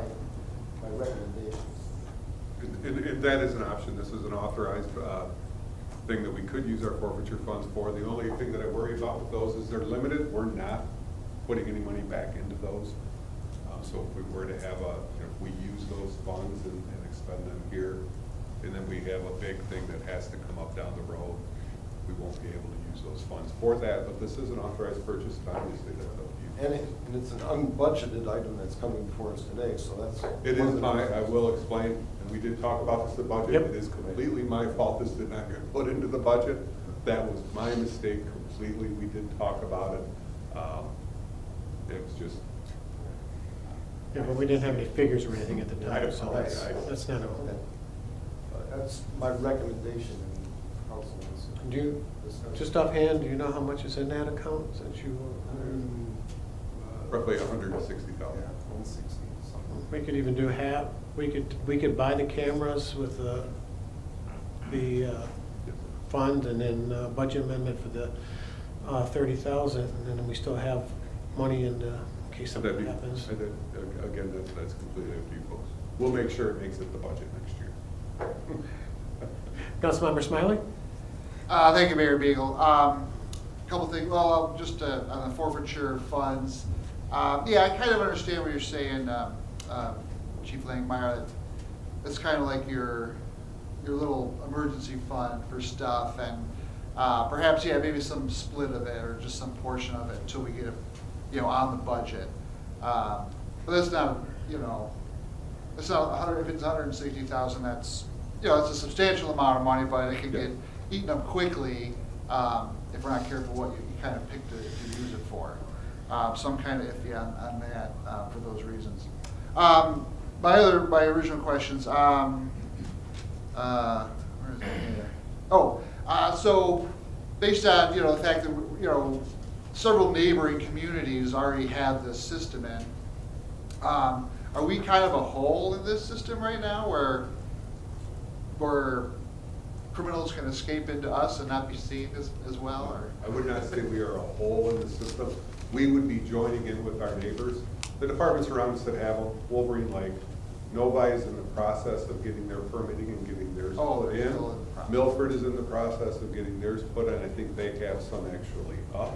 recommendations. And that is an option. This is an authorized thing that we could use our forfeiture funds for. The only thing that I worry about with those is they're limited. We're not putting any money back into those. So if we were to have if we use those funds and expend them here, and then we have a big thing that has to come up down the road, we won't be able to use those funds for that. But this is an authorized purchase, and obviously that's up to you. And it's an unbudgeted item that's coming before us today, so that's. It is I will explain, and we did talk about this in the budget. Yep. It is completely my fault this did not get put into the budget. That was my mistake completely. We did talk about it. It was just. Yeah, but we didn't have any figures or anything at the time, so Right. that's not a. That's my recommendation in council. Do you, just offhand, do you know how much is in that account since you? Roughly 160,000. Yeah, 160 something. We could even do half. We could buy the cameras with the fund and then budget amendment for the 30,000, and then we still have money in case something happens. Again, that's completely up to you folks. We'll make sure it makes it the budget next year. Councilmember Smiley? Thank you, Mayor Beagle. Couple things, well, just on the forfeiture funds. Yeah, I kind of understand what you're saying, Chief Langmeyer, that it's kind of like your little emergency fund for stuff, and perhaps, yeah, maybe some split of it or just some portion of it until we get it, on the budget. But that's not, it's not if it's 160,000, that's, it's a substantial amount of money, but it can get eaten up quickly if we're not careful what you kind of pick to use it for. So I'm kind of iffy on that for those reasons. My original questions. Where is it here? So based on the fact that several neighboring communities already have this system in. Are we kind of a hole in this system right now where criminals can escape into us and not be seen as well, or? I would not say we are a hole in the system. We would be joining in with our neighbors. The departments around us that have them, Wolverine Lake, Novi is in the process of getting their permitting and getting theirs Oh, put they're in. still in the process. Milford is in the process of getting theirs put in. I think they have some actually up.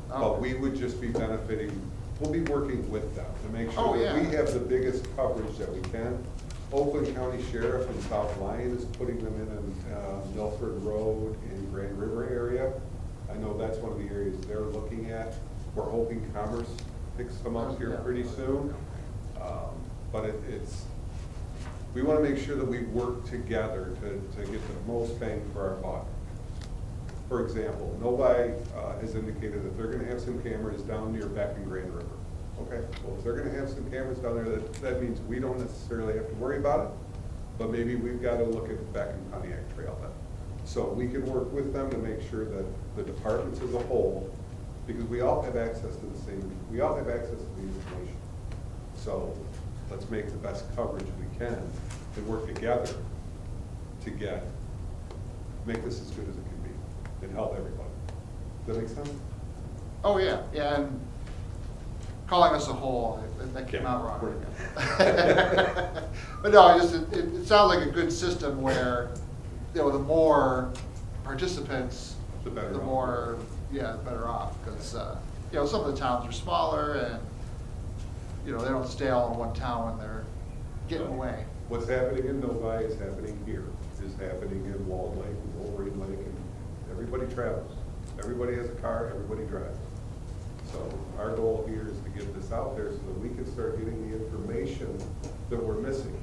But Okay. we would just be benefiting, we'll be working with them to make Oh, sure that yeah. we have the biggest coverage that we can. Oakland County Sheriff in South Lyon is putting them in Milford Road and Grand River area. I know that's one of the areas they're looking at. We're hoping Commerce picks them up here pretty soon. But it's, we want to make sure that we work together to get the most bang for our buck. For example, Novi has indicated that they're gonna have some cameras down near Beck and Grand River. Okay, well, if they're gonna have some cameras down there, that means we don't necessarily have to worry about it, but maybe we've gotta look at Beck and Pontiac Trail then. So we can work with them to make sure that the departments as a whole, because we all have access to we all have access to the information. So let's make the best coverage we can and work together to make this as good as it can be and help everybody. Does that make sense? Oh, yeah, and calling us a whole, that came out wrong. But no, it sounds like a good system where, the more participants, The better the off. more, better off, because, some of the towns are smaller and, they don't stay all in one town when they're getting away. What's happening in Novi is happening here, is happening in Walled Lake, and Wolverine Lake, and everybody travels. Everybody has a car, everybody drives. So our goal here is to get this out there so that we can start getting the information that we're missing.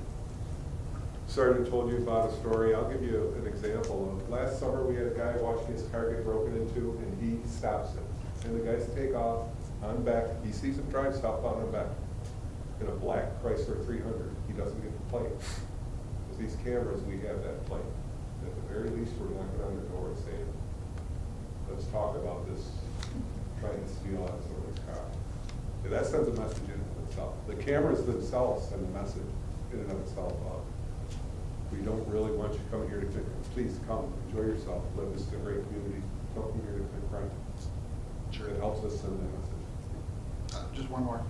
Sergeant told you about a story. I'll give you an example of last summer we had a guy watching his car get broken into and he stops it. And the guys take off on back. He sees him drive southbound on back in a black Chrysler 300. He doesn't get the plate. With these cameras, we have that plate. At the very least, we're knocking on the door and saying, let's talk about this, trying to steal out someone's car. Yeah, that sends a message in of itself. The cameras themselves send a message in and of itself of, we don't really want you coming here to commit, please come, enjoy yourself, live. This is a great community, don't come here to commit crime. Sure. It helps us send that message. Just one more.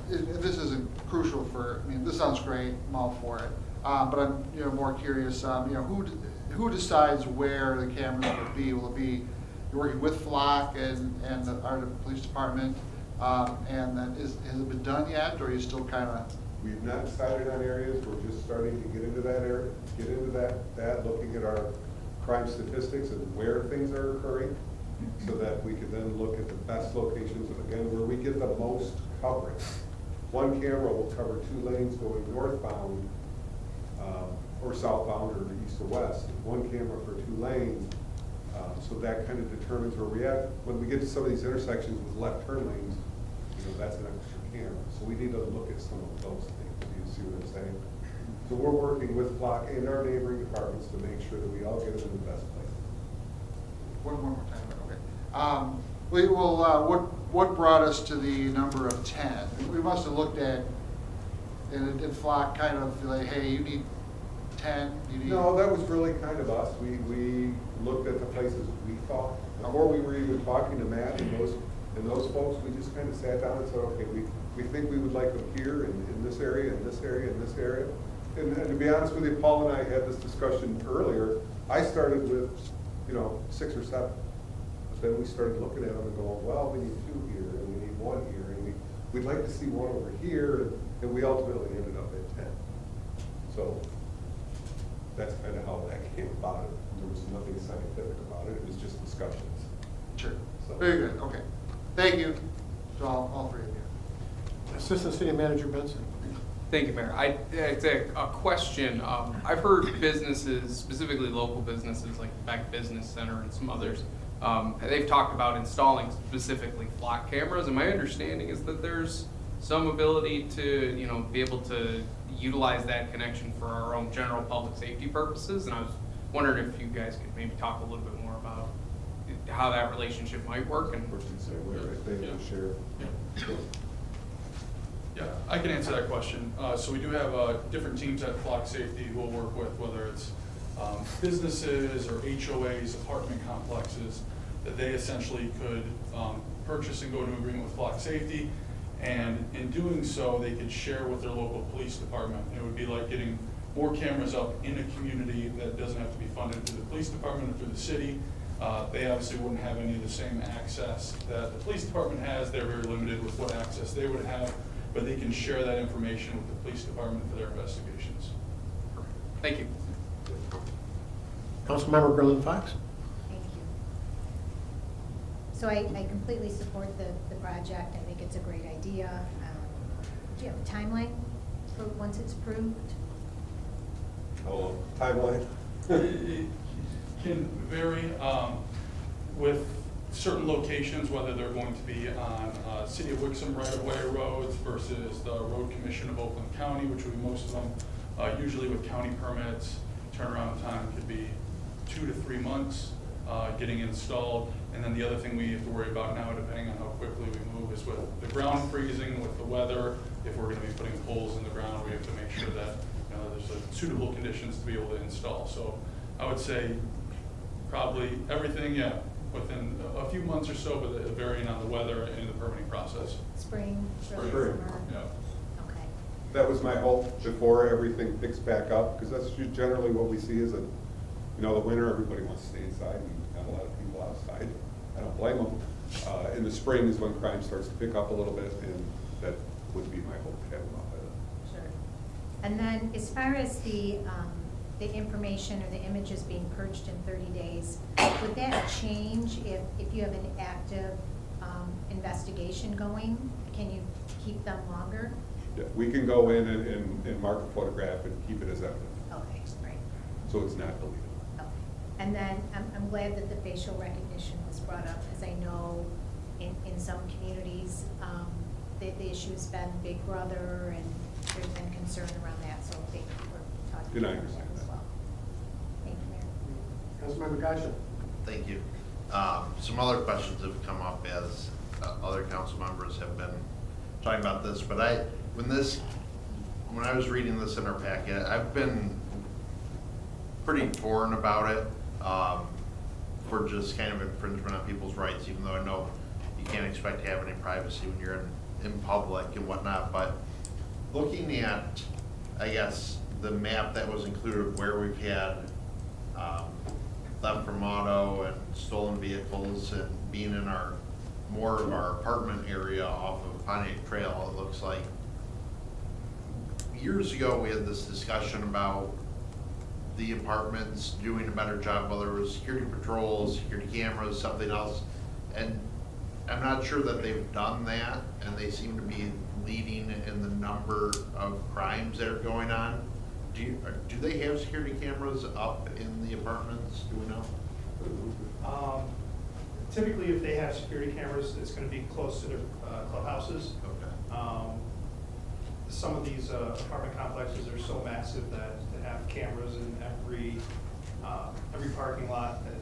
This isn't crucial this sounds great, I'm all for it. But I'm, more curious, who decides where the cameras will be? Will it be, you're working with Flock and the Ardent Police Department? And then has it been done yet, or are you still kind of? We've not decided on areas, we're just starting to get into that area, looking at our crime statistics and where things are occurring, so that we can then look at the best locations, again, where we get the most coverage. One camera will cover 2 lanes going northbound, or southbound, or east or west. One camera for 2 lanes, so that kind of determines where we at. When we get to some of these intersections with left turn lanes, that's an extra camera. So we need to look at some of those things. Do you see what I'm saying? So we're working with Flock and our neighboring departments to make sure that we all get it in the best place. One more time, okay. What brought us to the number of 10? We must have looked at, and Flock kind of like, hey, you need 10, you need. No, that was really kind of us. We looked at the places we thought, before we were even talking to Matt and those folks, we just kind of sat down and said, okay, we think we would like them here, in this area, in this area, in this area. And to be honest with you, Paul and I had this discussion earlier. I started with, 6 or 7. But then we started looking at them and going, well, we need 2 here, and we need 1 here, and we'd like to see 1 over here, and we ultimately ended up at 10. So that's kind of how that came about. There was nothing scientific about it. It was just discussions. Sure. So. Very good, okay. Thank you to all 3 of you. Assistant City Manager Benson. Thank you, Mayor. It's a question. I've heard businesses, specifically local businesses like Beck Business Center and some others, they've talked about installing specifically Flock cameras, and my understanding is that there's some ability to, be able to utilize that connection for our own general public safety purposes, and I was wondering if you guys could maybe talk a little bit more about how that relationship might work. And Works the same way, right? They have to share. Yeah, I can answer that question. So we do have different teams at Flock Safety who will work with, whether it's businesses or HOAs, apartment complexes, that they essentially could purchase and go into agreement with Flock Safety. And in doing so, they could share with their local police department. It would be like getting more cameras up in a community that doesn't have to be funded through the police department or through the city. They obviously wouldn't have any of the same access that the police department has. They're very limited with what access they would have, but they can share that information with the police department for their investigations. thank you. Councilmember Gerlin Fox? Thank you. So I completely support the project. I think it's a great idea. Do you have a timeline for once it's approved? Oh, timeline? It can vary with certain locations, whether they're going to be on City of Wixom right-of-way roads versus the Road Commission of Oakland County, which would be most of them. Usually with county permits, turnaround time could be 2 to 3 months getting installed. And then the other thing we have to worry about now, depending on how quickly we move, is with the ground freezing, with the weather. If we're going to be putting poles in the ground, we have to make sure that there's suitable conditions to be able to install. So I would say probably everything, within a few months or so, but varying on the weather and the permitting process. Spring, early Spring. summer? Yeah. Okay. That was my hope before everything picks back up, because that's generally what we see is the winter, everybody wants to stay inside, and got a lot of people outside. I don't blame them. In the spring is when crime starts to pick up a little bit, and that would be my hope to have them out by then. Sure. And then as far as the information or the images being purged in 30 days, would that change if you have an active investigation going? Can you keep them longer? Yeah, we can go in and mark a photograph and keep it as evidence, Okay, great. so it's not deleted. Okay. And then I'm glad that the facial recognition was brought up, because I know in some communities, the issue's been Big Brother, and there's been concern around that, so thank you for talking And I about that understand as that. well. Thank you, Mayor. Councilmember Gassion? Thank you. Some other questions have come up as other council members have been talking about this, but when I was reading this in our packet, I've been pretty torn about it for just kind of infringement on people's rights, even though I know you can't expect to have any privacy when you're in public and whatnot, but looking at, I guess, the map that was included of where we've had theft from auto and stolen vehicles and being in more of our apartment area off of Pontiac Trail, it looks like. Years ago, we had this discussion about the apartments doing a better job, whether it was security patrols, security cameras, something else. And I'm not sure that they've done that, and they seem to be leading in the number of crimes that are going on. Do they have security cameras up in the apartments? Do we know? Typically, if they have security cameras, it's going to be close to their clubhouses. Okay. Some of these apartment complexes are so massive that they have cameras in every parking lot that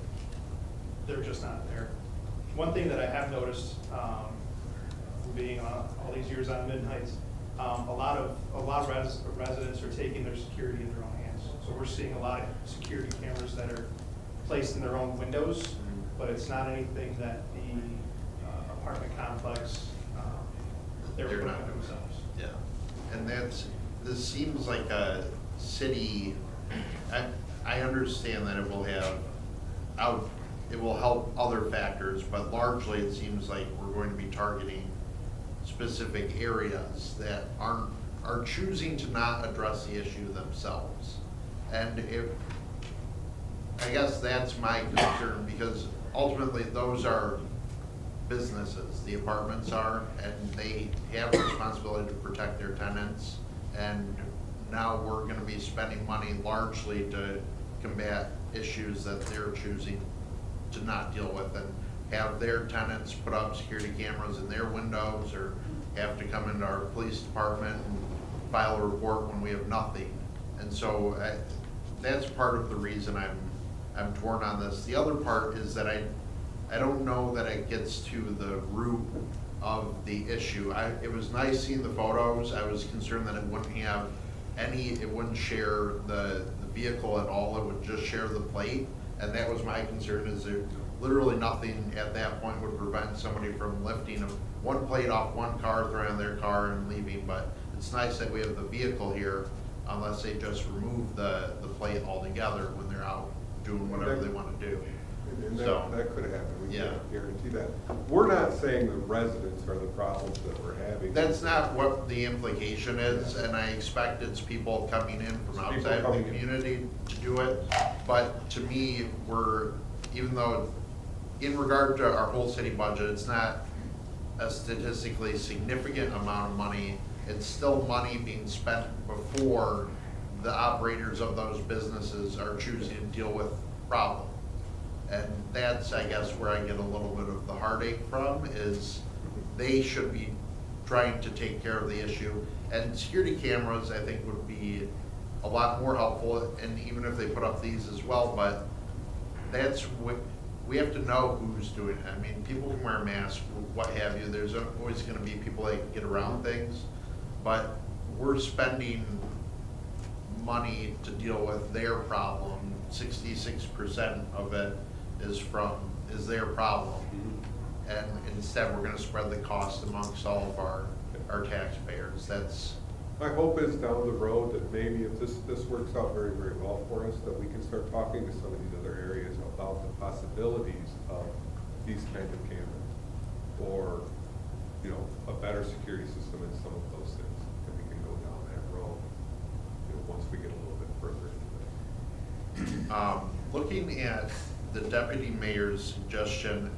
they're just not there. One thing that I have noticed, being all these years on Midden Heights, a lot of residents are taking their security in their own hands. So we're seeing a lot of security cameras that are placed in their own windows, but it's not anything that the apartment complex, they're putting up themselves. Yeah, and this seems like a city, I understand that it will help other factors, but largely it seems like we're going to be targeting specific areas that are choosing to not address the issue themselves. And I guess that's my concern, because ultimately those are businesses, the apartments are, and they have a responsibility to protect their tenants. And now we're gonna be spending money largely to combat issues that they're choosing to not deal with, and have their tenants put up security cameras in their windows, or have to come into our police department and file a report when we have nothing. And so that's part of the reason I'm torn on this. The other part is that I don't know that it gets to the root of the issue. It was nice seeing the photos. I was concerned that it wouldn't have it wouldn't share the vehicle at all. It would just share the plate. And that was my concern, is there literally nothing at that point would prevent somebody from lifting one plate off one car, throwing on their car and leaving. But it's nice that we have the vehicle here, unless they just remove the plate altogether when they're out doing whatever they want to do. And So, that could happen, we yeah. can't guarantee that. We're not saying the residents are the problems that we're having. That's not what the implication is, and I expect it's people coming in from outside the community to do it. But to me, even though in regard to our whole city budget, it's not a statistically significant amount of money, it's still money being spent before the operators of those businesses are choosing to deal with problems. And that's, I guess, where I get a little bit of the heartache from, is they should be trying to take care of the issue. And security cameras, I think, would be a lot more helpful, and even if they put up these as well, but that's what, we have to know who's doing it. I mean, people can wear masks, what have you, there's always gonna be people that can get around things, but we're spending money to deal with their problem. 66% of it is their problem. And instead, we're gonna spread the cost amongst all of our taxpayers. My hope is down the road that maybe if this works out very, very well for us, that we can start talking to some of these other areas about the possibilities of these kinds of cameras, or, you know, a better security system in some of those things, and we can go down that road, you know, once we get a little bit further into it. Looking at the deputy mayor's suggestion,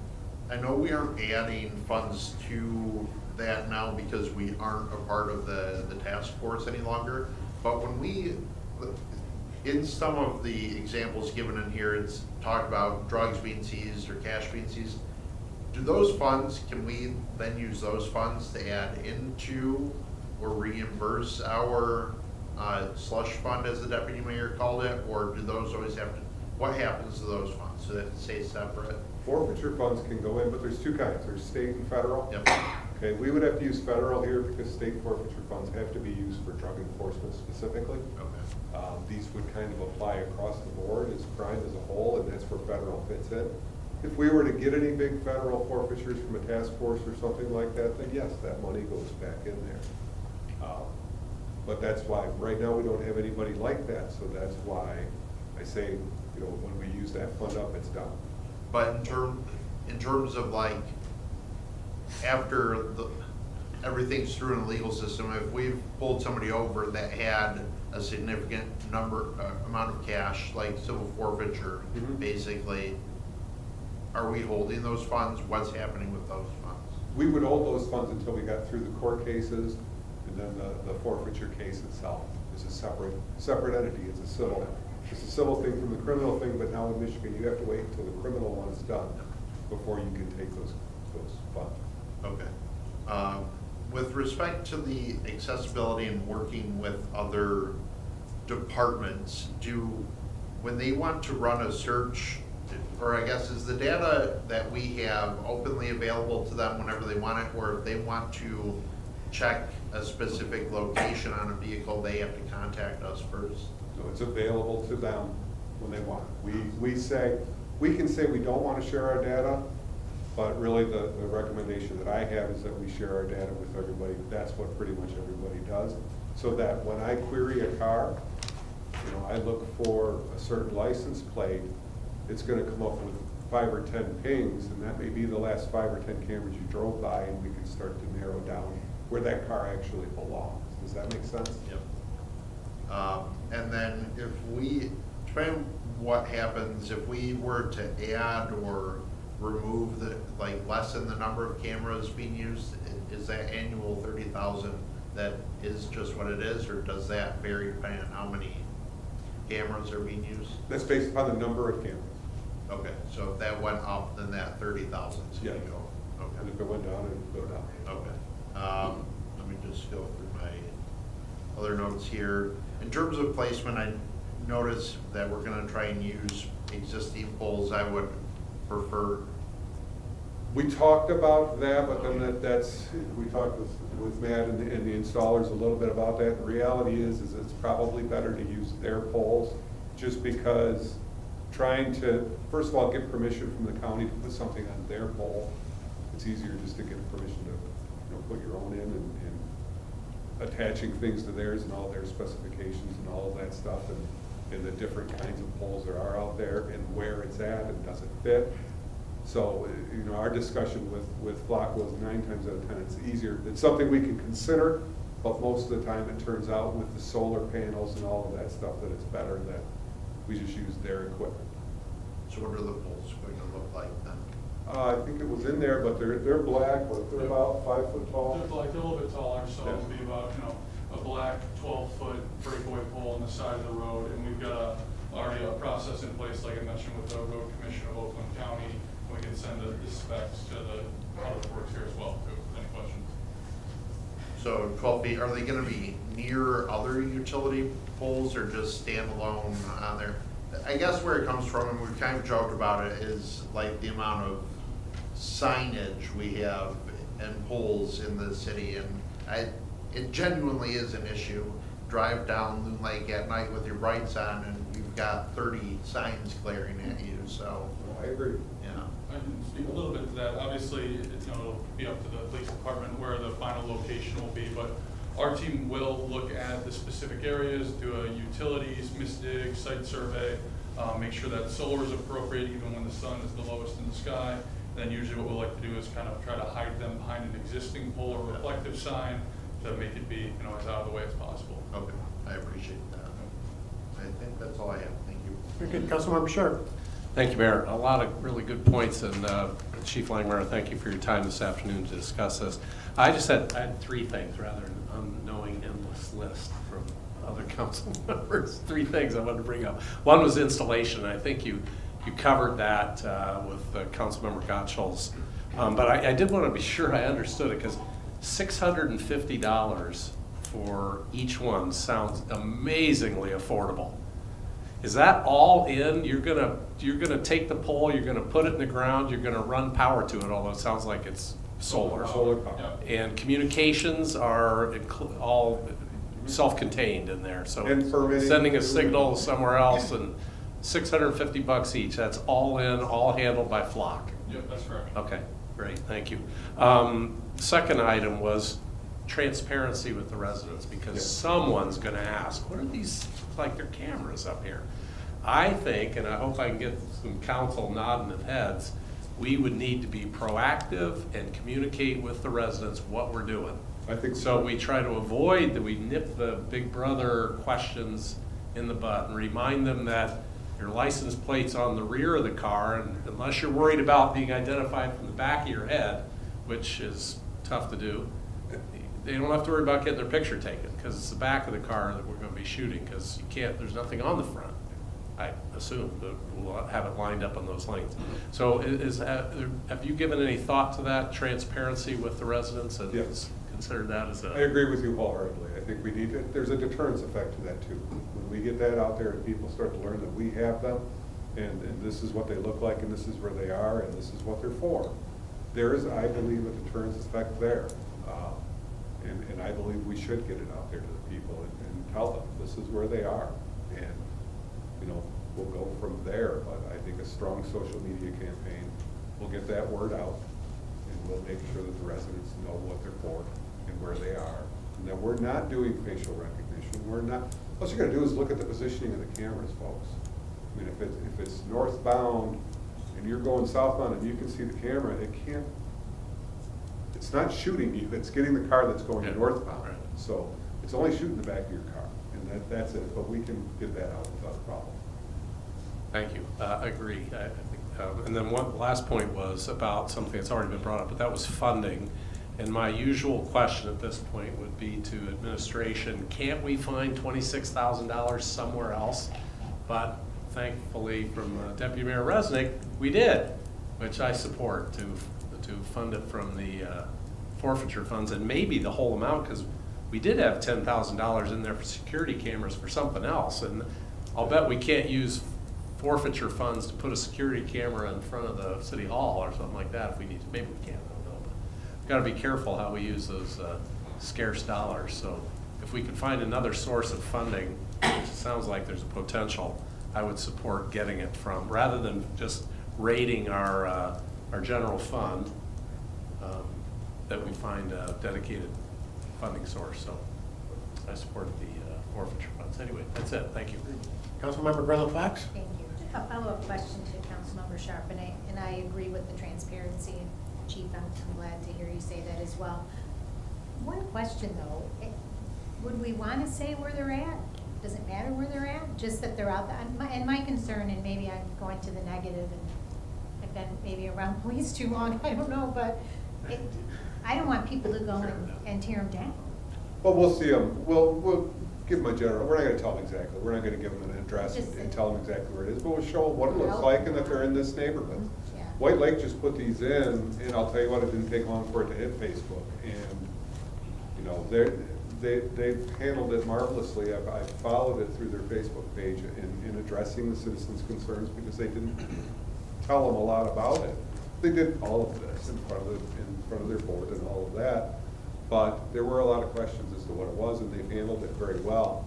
I know we aren't adding funds to that now because we aren't a part of the task force any longer, but in some of the examples given in here, it's talked about drugs being seized or cash being seized. Do those funds, can we then use those funds to add into or reimburse our slush fund, as the deputy mayor called it, or do those always have to, what happens to those funds? Do they have to stay separate? Forfeiture funds can go in, but there's two kinds, there's state and federal. Yep. Okay, we would have to use federal here because state forfeiture funds have to be used for drug enforcement specifically. Okay. These would kind of apply across the board as crime as a whole, and that's where federal fits in. If we were to get any big federal forfeitures from a task force or something like that, then yes, that money goes back in there. But that's why, right now, we don't have anybody like that, so that's why I say, you know, when we use that fund up, it's done. But in terms of like, after everything's through in the legal system, if we've pulled somebody over that had a significant amount of cash, like civil forfeiture, basically, are we holding those funds? What's happening with those funds? We would hold those funds until we got through the court cases, and then the forfeiture case itself is a separate entity. It's a civil thing from the criminal thing, but now in Michigan, you have to wait until the criminal one's done before you can take those funds. Okay. With respect to the accessibility and working with other departments, when they want to run a search, or I guess is the data that we have openly available to them whenever they want it, or if they want to check a specific location on a vehicle, they have to contact us first? So it's available to them when they want it. We can say we don't want to share our data, but really the recommendation that I have is that we share our data with everybody. That's what pretty much everybody does. So that when I query a car, you know, I look for a certain license plate, it's gonna come up with 5 or 10 pings, and that may be the last 5 or 10 cameras you drove by, and we can start to narrow down where that car actually belongs. Does that make sense? Yep. And then depending what happens, if we were to add or remove lessen the number of cameras being used, is that annual 30,000 that is just what it is, or does that vary depending on how many cameras are being used? That's based upon the number of cameras. Okay, so if that went up, then that 30,000 is gonna go. Okay. And if it went down, it would go down. Okay. Let me just go through my other notes here. In terms of placement, I noticed that we're gonna try and use existing poles. I would prefer We talked about that, but then we talked with Matt and the installers a little bit about that. The reality is it's probably better to use their poles, just because trying to, first of all, get permission from the county to put something on their pole. It's easier just to get permission to, put your own in and attaching things to theirs and all their specifications and all of that stuff, and the different kinds of poles there are out there and where it's at and does it fit. So, our discussion with Flock was 9 times out of 10, it's easier. It's something we can consider, but most of the time it turns out with the solar panels and all of that stuff that it's better that we just use their equipment. So what are the poles going to look like then? I think it was in there, but they're black, but they're about 5 foot tall. They're like a little bit taller, so it'll be about, a black 12-foot breakaway pole on the side of the road, and we've got already a process in place, like I mentioned, with the road commissioner of Oakland County. We can send the specs to the public works here as well, too, if any questions. So 12 feet, are they gonna be near other utility poles or just standalone on there? I guess where it comes from, and we've kind of joked about it, is like the amount of signage we have and poles in the city, and it genuinely is an issue. Drive down Loon Lake at night with your brights on and you've got 30 signs glaring at you, so. I agree. Yeah. I can speak a little bit to that. Obviously, it'll be up to the police department where the final location will be, but our team will look at the specific areas, do a utilities, MISDIG, site survey, make sure that solar is appropriate even when the sun is the lowest in the sky. And then usually what we like to do is kind of try to hide them behind an existing pole or reflective sign to make it be, as out of the way as possible. Okay, I appreciate that. I think that's all I have. Thank you. Very good. Councilmember Sure. Thank you, Mayor. A lot of really good points, and Chief Langmeyer, thank you for your time this afternoon to discuss this. I had 3 things, rather than unknowing endless list from other council members. 3 things I wanted to bring up. One was installation. I think you covered that with Councilmember Gottschall's. But I did want to be sure I understood it, because $650 for each one sounds amazingly affordable. Is that all in? You're gonna take the pole, you're gonna put it in the ground, you're gonna run power to it, although it sounds like it's solar. Solar power. And communications are all self-contained in there, so And permitting. sending a signal somewhere else, and $650 each, that's all in, all handled by Flock. Yep, that's correct. Okay, great, thank you. Second item was transparency with the residents, because Yeah. someone's gonna ask, what are these, like their cameras up here? I think, and I hope I can get some council nodding of heads, we would need to be proactive and communicate with the residents what we're doing. I think So we try to avoid that, we nip the big brother questions in the bud and remind them that your license plate's on the rear of the car, and unless you're worried about being identified from the back of your head, which is tough to do, they don't have to worry about getting their picture taken, because it's the back of the car that we're gonna be shooting, because you can't, there's nothing on the front. I assume that we'll have it lined up on those lanes. So have you given any thought to that, transparency with the residents, and Yes. consider that as I agree with you wholeheartedly. I think we need to, there's a deterrence effect to that too. When we get that out there and people start to learn that we have them, and this is what they look like, and this is where they are, and this is what they're for, there is, I believe, a deterrence effect there. And I believe we should get it out there to the people and tell them, this is where they are. And, we'll go from there, but I think a strong social media campaign will get that word out, and we'll make sure that the residents know what they're for and where they are. And that we're not doing facial recognition, we're not, what you're gonna do is look at the positioning of the cameras, folks. I mean, if it's northbound and you're going southbound and you can see the camera, it's not shooting you, it's getting the car that's going northbound. Right. So it's only shooting the back of your car, and that's it, but we can get that out without a problem. Thank you. I agree. I think, and then one last point was about something that's already been brought up, but that was funding. And my usual question at this point would be to administration, can't we find $26,000 somewhere else? But thankfully from Deputy Mayor Resnick, we did, which I support, to fund it from the forfeiture funds, and maybe the whole amount, because we did have $10,000 in there for security cameras for something else, and I'll bet we can't use forfeiture funds to put a security camera in front of the city hall or something like that if we need to. Maybe we can, I don't know. But we've got to be careful how we use those scarce dollars. So if we can find another source of funding, which it sounds like there's a potential, I would support getting it from, rather than just raiding our general fund, that we find a dedicated funding source. So I support the forfeiture funds. Anyway, that's it. Thank you. Councilmember Graham Fox? Thank you. A follow-up question to Councilmember Sharp, and I agree with the transparency. Chief, I'm glad to hear you say that as well. One question though, would we want to say where they're at? Does it matter where they're at? Just that they're out there? And my concern, and maybe I'm going to the negative, and I've been maybe around police too long, I don't know, but I don't want people to go and tear them down. Well, we'll see them, we'll give them a general, we're not gonna tell them exactly, we're not gonna give them an address and tell them exactly where it is, but we'll show them what it looks like and if they're in this neighborhood. Yeah. White Lake just put these in, and I'll tell you what, it didn't take long for it to hit Facebook, and, you know, they've handled it marvelously. I followed it through their Facebook page in addressing the citizens' concerns, because they didn't tell them a lot about it. They did all of this in front of their board and all of that, but there were a lot of questions as to what it was, and they've handled it very well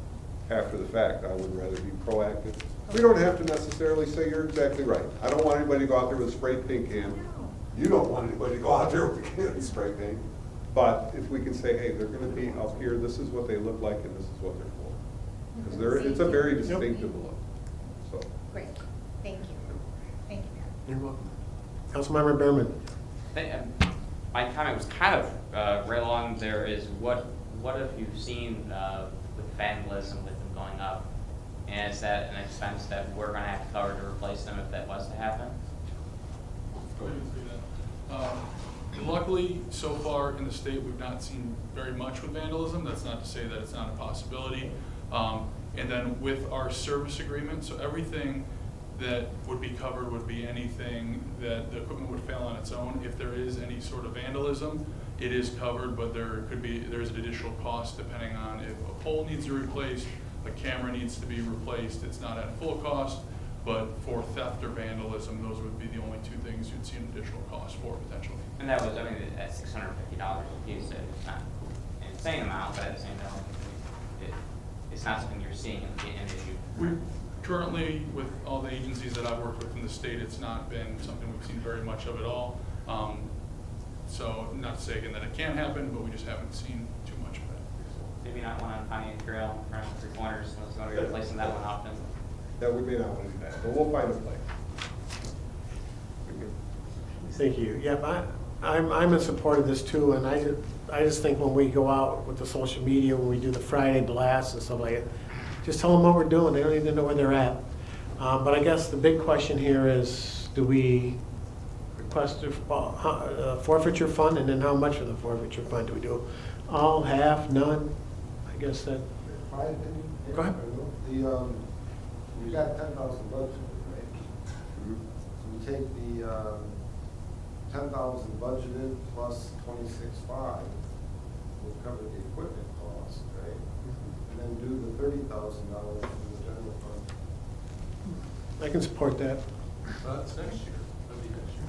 after the fact. I would rather be proactive. We don't have to necessarily say you're exactly right. I don't want anybody to go out there with a spray paint can. You don't want anybody to go out there with a can of spray paint. But if we can say, hey, they're gonna be up here, this is what they look like, and this is what they're for. Because it's a very distinctive look, so. Great, thank you. Thank you, Mayor. You're welcome. Councilmember Behrman? My comment was kind of right along there is what have you seen with vandalism with them going up? And is that an expense that we're gonna have to cover to replace them if that was to happen? Go ahead and say that. Luckily, so far in the state, we've not seen very much with vandalism. That's not to say that it's not a possibility. And then with our service agreement, so everything that would be covered would be anything that the equipment would fail on its own. If there is any sort of vandalism, it is covered, but there's an additional cost depending on if a pole needs to be replaced, a camera needs to be replaced. It's not at full cost, but for theft or vandalism, those would be the only two things you'd see an additional cost for potentially. And that was, I mean, at $650 a piece, it's not an insane amount, but at the same time, it's not something you're seeing an issue. We currently, with all the agencies that I've worked with in the state, it's not been something we've seen very much of at all. So not to say again that it can't happen, but we just haven't seen too much of it. Maybe not one on Pontiac Trail, around 3 corners, let's go to replacing that one often. That we may not want to do that, but we'll find a place. Thank you. Yeah, I'm in support of this too, and I just think when we go out with the social media, when we do the Friday blasts and stuff like that, just tell them what we're doing. They don't even know where they're at. But I guess the big question here is, do we request a forfeiture fund, and then how much of the forfeiture fund do we do? All, half, none? I guess that. My opinion. Go ahead. You got 10,000 budgeted, right? So you take the 10,000 budgeted plus 26.5 will cover the equipment cost, right? And then do the $30,000 from the general fund. I can support that. That's next year. That'd be next year.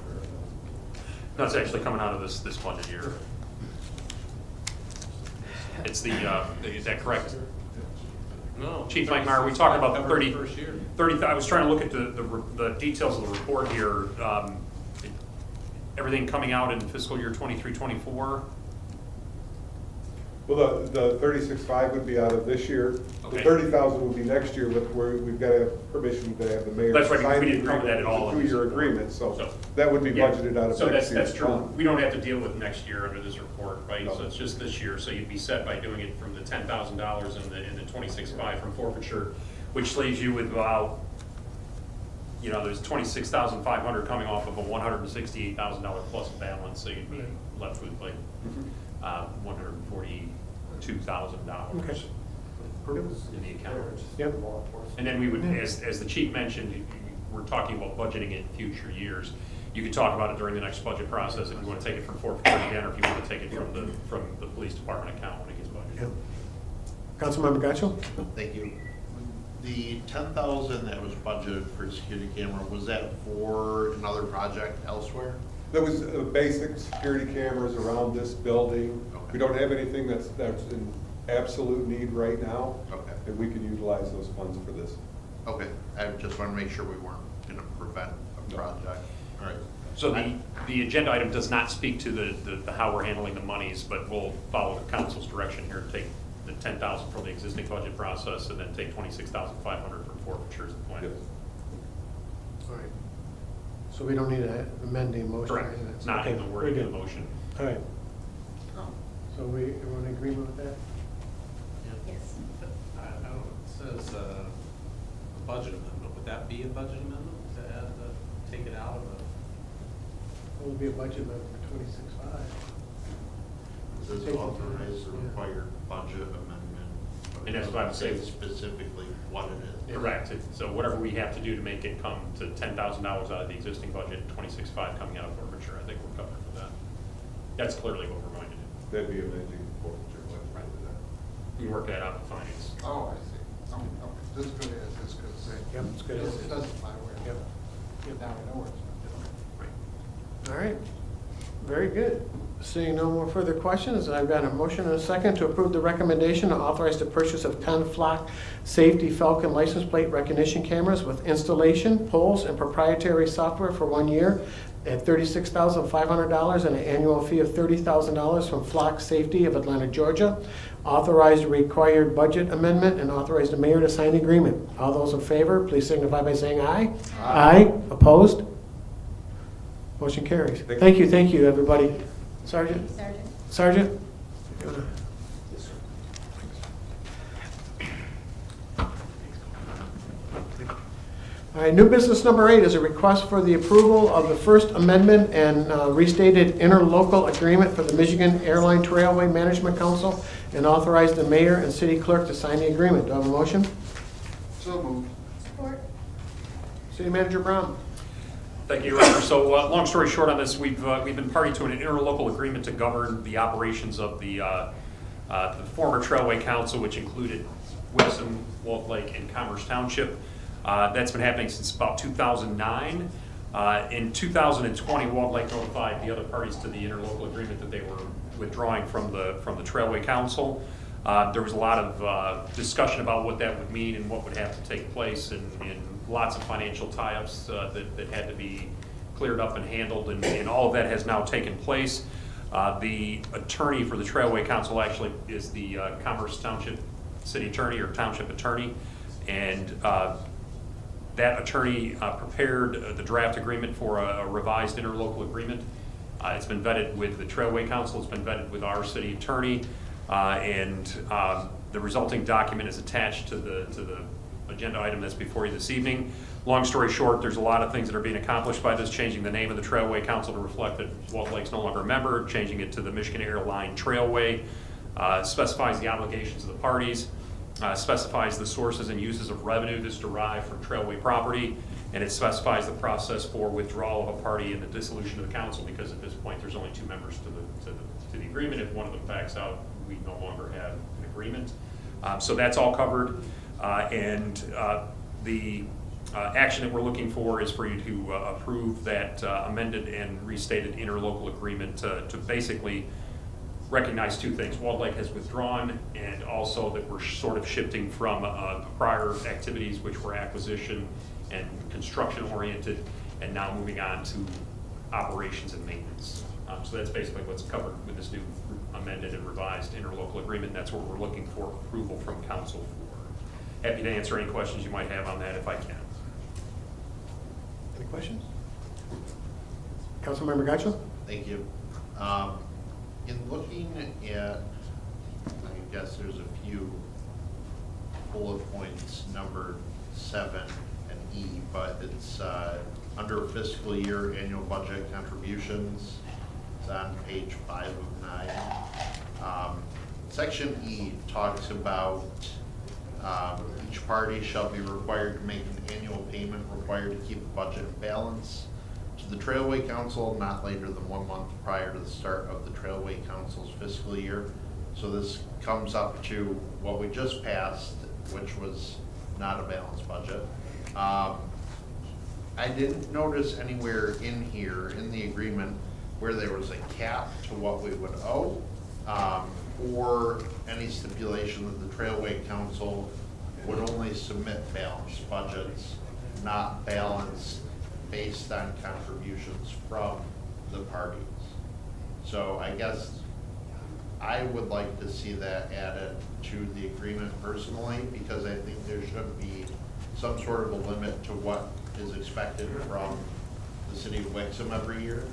No, it's actually coming out of this budget year. It's is that correct? No. Chief Langmeyer, we talked about the 30, First year. 30, I was trying to look at the details of the report here. Everything coming out in fiscal year 23-24. Well, the 36.5 would be out of this year. The Okay. 30,000 would be next year, but we've got to have permission to have the mayor That's right, sign we the didn't cover that at all. agreement. It's a 2-year agreement, So, so that would be Yeah. budgeted out of So next year's that's true. fund. We don't have to deal with next year under this report, right? No. So it's just this year. So you'd be set by doing it from the $10,000 and the 26.5 from forfeiture, which leaves you with about, there's 26,500 coming off of a $168,000 plus balance. So you'd be left with like $142,000 in the account. Yep. And then we would, as the chief mentioned, we're talking about budgeting in future years. You could talk about it during the next budget process if you want to take it from forfeiture again, or if you want to take it from the police department account when it gets budgeted. Councilmember Gatchel? Thank you. The 10,000 that was budgeted for security camera, was that for another project elsewhere? There was basic security cameras around this building. Okay. We don't have anything that's in absolute need right now. Okay. And we can utilize those funds for this. Okay, I just want to make sure we weren't going to prevent a No. project. All right. So the agenda item does not speak to the how we're handling the monies, but we'll follow the council's direction here and take the 10,000 from the existing budget process and then take 26,500 from forfeitures and Yes. plans. All right. So we don't need to amend the motion? Correct. It's not in the wording of the motion. All right. So everyone in agreement with that? Yes. I don't know, it says a budget amendment. Would that be a budget amendment to add, take it out of the? It will be a budget amendment for 26.5. Does this authorize the required budget amendment? And that's what I'm saying. Specifically what it is. Correct. So whatever we have to do to make it come to $10,000 out of the existing budget, 26.5 coming out of forfeiture, I think we're covered for that. That's clearly what we're going to do. That'd be amending the forfeiture budget. Right. We work that out in finance. Oh, I see. Okay, this is good as, this is good to say. Yep, it's good. It doesn't apply where. Yep. Now we know where it's Right. All right, very good. Seeing no more further questions, I've got a motion and a second to approve the recommendation to authorize the purchase of 10 Flock Safety Falcon license plate recognition cameras with installation, polls, and proprietary software for 1 year at $36,500 and an annual fee of $30,000 from Flock Safety of Atlanta, Georgia. Authorize the required budget amendment and authorize the mayor to sign the agreement. All those in favor, please signify by saying aye. Aye. Opposed? Motion carries. Thank you, everybody. Sergeant? Sergeant? You wanna- All right, new business number 8 is a request for the approval of the First Amendment and restated interlocal agreement for the Michigan Airline Trailway Management Council and authorize the mayor and city clerk to sign the agreement. Do I have a motion? So moved. Support? City Manager Brown? Thank you, Your Honor. So, long story short on this, we've been party to an interlocal agreement to govern the operations of the former Trailway Council, which included Weston, Walt Lake, and Commerce Township. That's been happening since about 2009. In 2020, Walt Lake notified the other parties to the interlocal agreement that they were withdrawing from the Trailway Council. There was a lot of discussion about what that would mean and what would have to take place, and lots of financial tie-ups that had to be cleared up and handled, and all of that has now taken place. The attorney for the Trailway Council actually is the Commerce Township City Attorney or Township Attorney, and that attorney prepared the draft agreement for a revised interlocal agreement. It's been vetted with the Trailway Council, it's been vetted with our city attorney, and the resulting document is attached to the agenda item that's before you this evening. Long story short, there's a lot of things that are being accomplished by this, changing the name of the Trailway Council to reflect that Walt Lake's no longer a member, changing it to the Michigan Airline Trailway, specifies the obligations of the parties, specifies the sources and uses of revenue that's derived from Trailway property, and it specifies the process for withdrawal of a party and the dissolution of the council, because at this point, there's only 2 members to the agreement. If one of them backs out, we no longer have an agreement. So that's all covered, and the action that we're looking for is for you to approve that amended and restated interlocal agreement to basically recognize 2 things. Walt Lake has withdrawn, and also that we're sort of shifting from prior activities, which were acquisition and construction oriented, and now moving on to operations and maintenance. So that's basically what's covered with this new amended and revised interlocal agreement. That's what we're looking for approval from council for. Happy to answer any questions you might have on that if I can. Any questions? Councilmember Gatchel? Thank you. In looking at, I guess there's a few bullet points, number 7 and E, but it's under fiscal year annual budget contributions. It's on page 5 of 9. Section E talks about each party shall be required to make an annual payment required to keep the budget in balance to the Trailway Council not later than 1 month prior to the start of the Trailway Council's fiscal year. So this comes up to what we just passed, which was not a balanced budget. I didn't notice anywhere in here, in the agreement, where there was a cap to what we would owe, or any stipulation that the Trailway Council would only submit balanced budgets, not balanced based on contributions from the parties. So I guess I would like to see that added to the agreement personally, because I think there should be some sort of a limit to what is expected from the city of Wixom every year.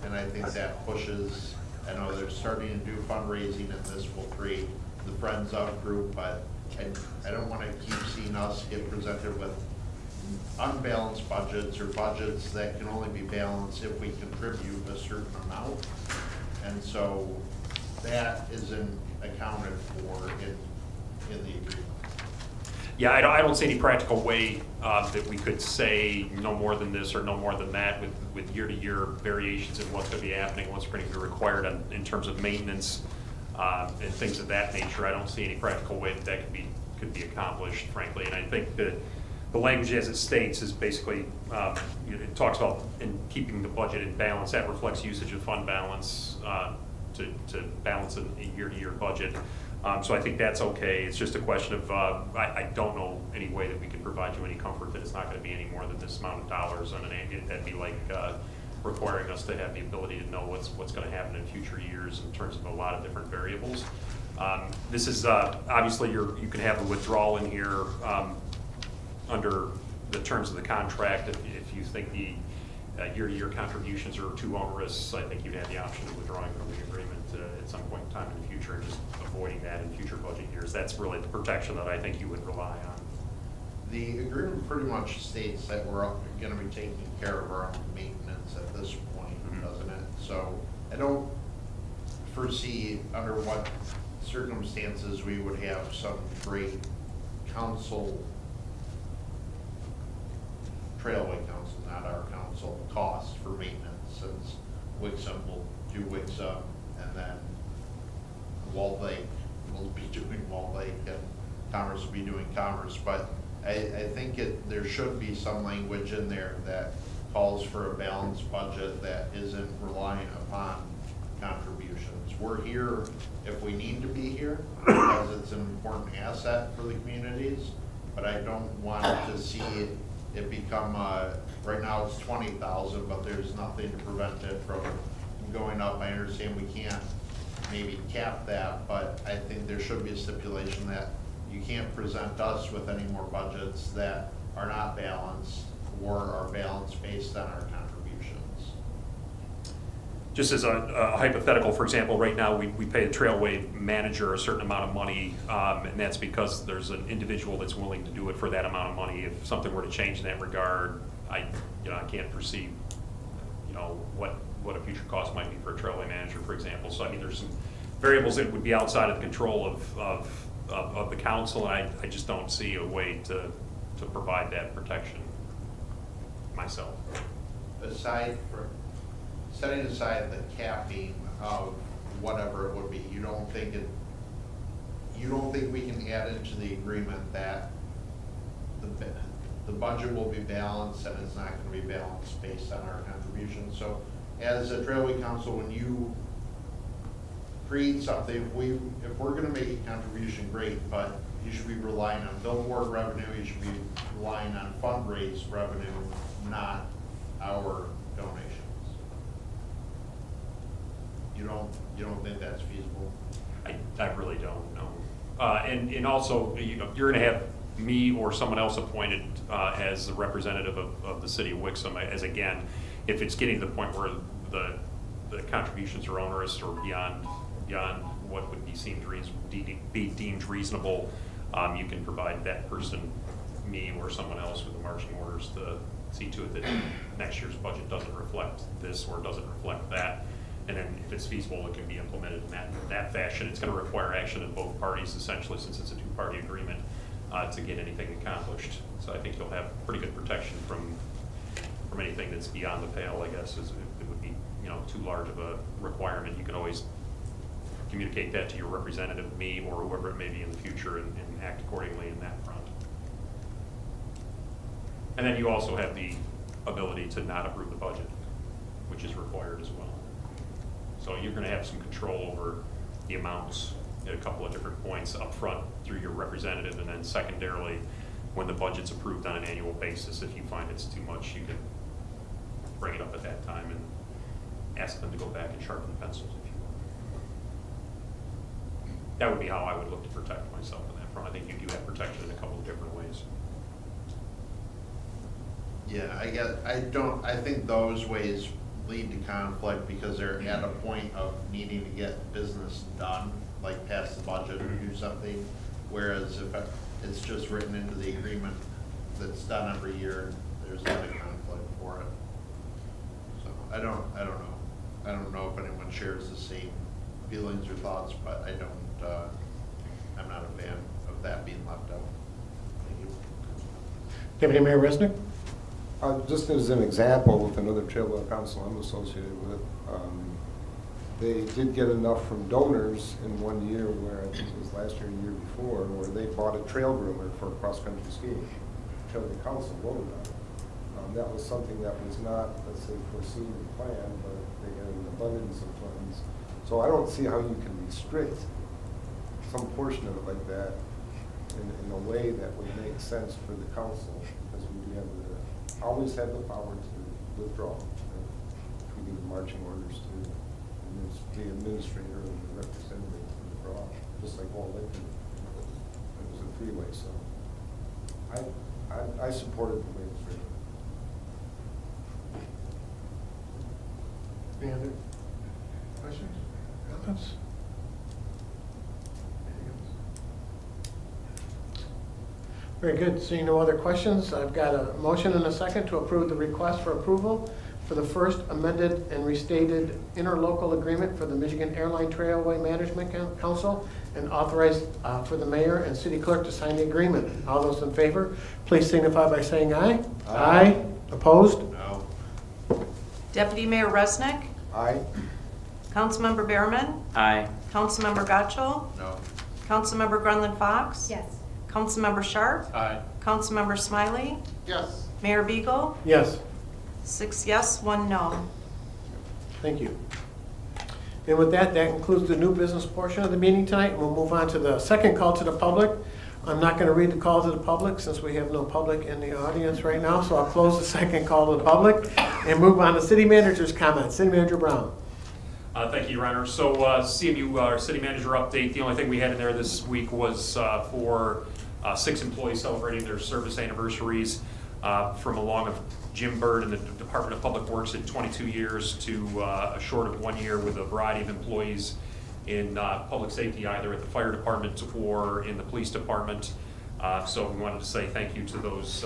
And I think that pushes, I know they're starting to do fundraising, and this will create the Friends Of group, but I don't want to keep seeing us get presented with unbalanced budgets or budgets that can only be balanced if we contribute a certain amount. And so that isn't accounted for in the agreement. Yeah, I don't see any practical way that we could say no more than this or no more than that with year-to-year variations in what's going to be happening, what's going to be required in terms of maintenance and things of that nature. I don't see any practical way that could be accomplished, frankly. And I think the language as it states is basically, it talks about in keeping the budget in balance. That reflects usage of fund balance to balance a year-to-year budget. So I think that's okay. It's just a question of, I don't know any way that we can provide you any comfort that it's not going to be any more than this amount of dollars on an annual. That'd be like requiring us to have the ability to know what's going to happen in future years in terms of a lot of different variables. This is, obviously, you can have a withdrawal in here under the terms of the contract. If you think the year-to-year contributions are too onerous, I think you'd have the option of withdrawing from the agreement at some point in time in the future and just avoiding that in future budget years. That's really the protection that I think you would rely on. The agreement pretty much states that we're going to be taking care of our own maintenance at this point, doesn't it? So I don't foresee under what circumstances we would have some great council, Trailway Council, not our council, cost for maintenance, since Wixom will do Wixom, and then Walled Lake will be doing Walled Lake, and Commerce will be doing Commerce. But I think there should be some language in there that calls for a balanced budget that isn't reliant upon contributions. We're here if we need to be here, because it's an important asset for the communities, but I don't want to see it become, right now it's 20,000, but there's nothing to prevent it from going up. I understand we can't maybe cap that, but I think there should be a stipulation that you can't present us with any more budgets that are not balanced or are balanced based on our contributions. Just as a hypothetical, for example, right now we pay a Trailway manager a certain amount of money, and that's because there's an individual that's willing to do it for that amount of money. If something were to change in that regard, I can't foresee, what a future cost might be for a Trailway manager, for example. So I mean, there's some variables that would be outside of the control of the council, and I just don't see a way to provide that protection myself. Setting aside the capping of whatever it would be, you don't think we can add into the agreement that the budget will be balanced and it's not going to be balanced based on our contributions. So as a Trailway Council, when you create something, if we're going to make a contribution, great, but you should be relying on billboard revenue, you should be relying on fundraise revenue, not our donations. You don't think that's feasible? I really don't know. And also, you're going to have me or someone else appointed as the representative of the city of Wixom, as again, if it's getting to the point where the contributions are onerous or beyond what would be deemed reasonable, you can provide that person, me or someone else, with the marching orders to see to it that next year's budget doesn't reflect this or doesn't reflect that. And then if it's feasible, it can be implemented in that fashion. It's going to require action of both parties, essentially, since it's a two-party agreement, to get anything accomplished. So I think you'll have pretty good protection from anything that's beyond the pale, I guess. It would be too large of a requirement. You can always communicate that to your representative, me, or whoever it may be in the future, and act accordingly in that front. And then you also have the ability to not approve the budget, which is required as well. So you're gonna have some control over the amounts at a couple of different points up front through your representative, and then secondarily, when the budget's approved on an annual basis, if you find it's too much, you can bring it up at that time and ask them to go back and sharpen the pencils if you want. That would be how I would look to protect myself on that front. I think you do have protection in a couple of different ways. Yeah, I think those ways lead to conflict because they're at a point of needing to get business done, like pass the budget or do something. Whereas if it's just written into the agreement that's done every year, there's not a conflict for it. So I don't know. I don't know if anyone shares the same feelings or thoughts, but I'm not a fan of that being left out. Thank you. Deputy Mayor Resnick? Just as an example, with another trailer council I'm associated with, they did get enough from donors in one year where, I think it was last year or the year before, where they bought a trail groomer for cross-country skiing. Trailer council voted on it. That was something that was not, let's say, foreseen and planned, but they had an abundance of funds. So I don't see how you can restrict some portion of it like that in a way that would make sense for the council, because we do have always have the power to withdraw. If we give marching orders to the administrator and the representative to withdraw, just like Walt Lincoln. It was a freeway, so I supported the way it was written. Any other questions, comments? Very good. Seeing no other questions, I've got a motion and a second to approve the request for approval for the first amended and restated interlocal agreement for the Michigan Airline Trailway Management Council and authorize for the mayor and city clerk to sign the agreement. All those in favor, please signify by saying aye. Aye. Opposed? No. Deputy Mayor Resnick, Aye. Councilmember Behrman, Aye. Councilmember Gotchel, No. Councilmember Grundlin Fox, Yes. Councilmember Sharp, Aye. Councilmember Smiley, Yes. Mayor Beagle, Yes. 6 yes, 1 no. Thank you. And with that, that concludes the new business portion of the meeting tonight. We'll move on to the second call to the public. I'm not going to read the call to the public since we have no public in the audience right now, so I'll close the second call to the public and move on to city manager's comments. City Manager Brown. Thank you, Your Honor. So CMU, our city manager update, the only thing we had in there this week was for 6 employees celebrating their service anniversaries, from along of Jim Bird in the Department of Public Works at 22 years to a short of 1 year with a variety of employees in public safety, either at the fire department or in the police department. So we wanted to say thank you to those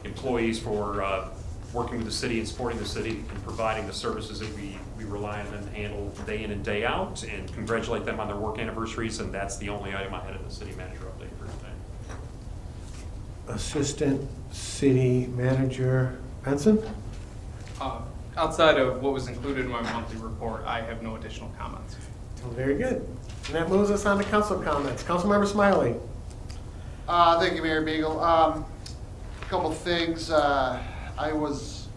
employees for working with the city and supporting the city and providing the services that we rely on them to handle day in and day out, and congratulate them on their work anniversaries. And that's the only item I had in the city manager update for today. Assistant City Manager Benson. Outside of what was included in my monthly report, I have no additional comments. Well, very good. And that moves us on to council comments. Councilmember Smiley. Thank you, Mayor Beagle. A couple things. I was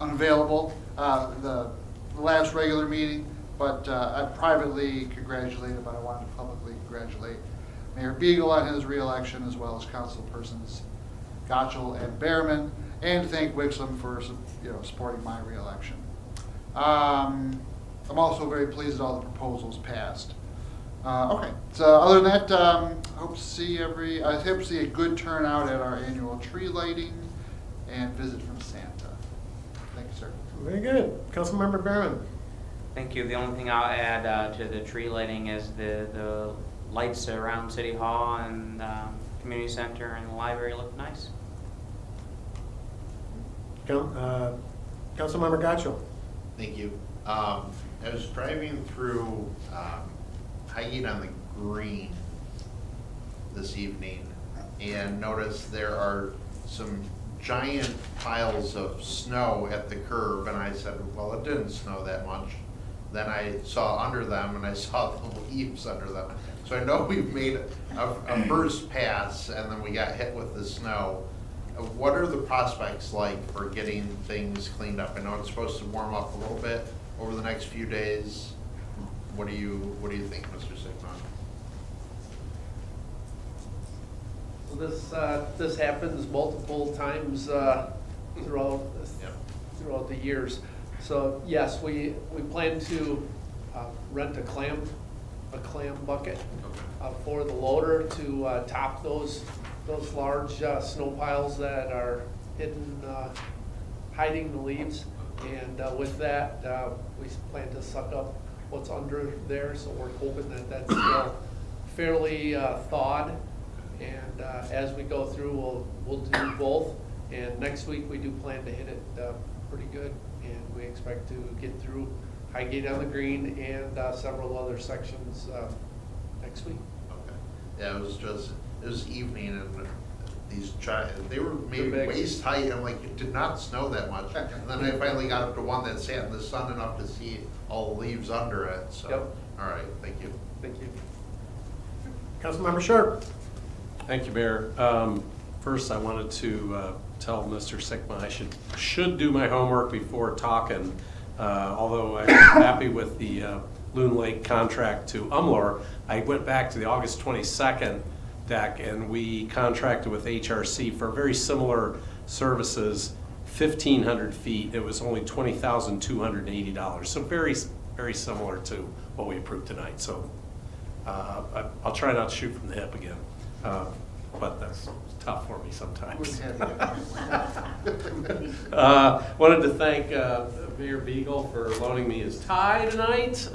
unavailable the last regular meeting, but I privately congratulated, but I wanted to publicly congratulate Mayor Beagle on his reelection, as well as councilpersons Gotchel and Behrman, and to thank Wixom for supporting my reelection. I'm also very pleased that all the proposals passed. Okay, so other than that, I hope to see a good turnout at our annual tree lighting and visit from Santa. Thank you, sir. Very good. Councilmember Behrman. Thank you. The only thing I'll add to the tree lighting is the lights around City Hall and Community Center and the library look nice. Councilmember Gotchel. Thank you. I was driving through Highgate on the Green this evening and noticed there are some giant piles of snow at the curb, and I said, well, it didn't snow that much. Then I saw under them, and I saw the leaves under them. So I know we've made a first pass, and then we got hit with the snow. what are the prospects like for getting things cleaned up? I know it's supposed to warm up a little bit over the next few days. What do you think, Mr. Sigmund? This happens multiple times throughout the years. So yes, we plan to rent a clam bucket for the loader to top those large snow piles that are hiding the leaves. And with that, we plan to suck up what's under there. So we're hoping that that's still fairly thawed. And as we go through, we'll do both. And next week, we do plan to hit it pretty good. And we expect to get through Highgate on the Green and several other sections next week. Okay. Yeah, it was evening and they were maybe They're big. waist height. I'm like, it did not snow that much. And then I finally got up to one that sat in the sun enough to see all the leaves under it. So, Yep. all right, thank you. Thank you. Councilmember Sharp. Thank you, Mayor. First, I wanted to tell Mr. Sickma I should do my homework before talking. Although I'm happy with the Loon Lake contract to Umlar, I went back to the August 22nd deck and we contracted with HRC for very similar services, 1,500 feet. It was only $20,280. So very, very similar to what we approved tonight. So I'll try not to shoot from the hip again. But that's tough for me sometimes. Wanted to thank Mayor Beagle for loaning me his tie tonight.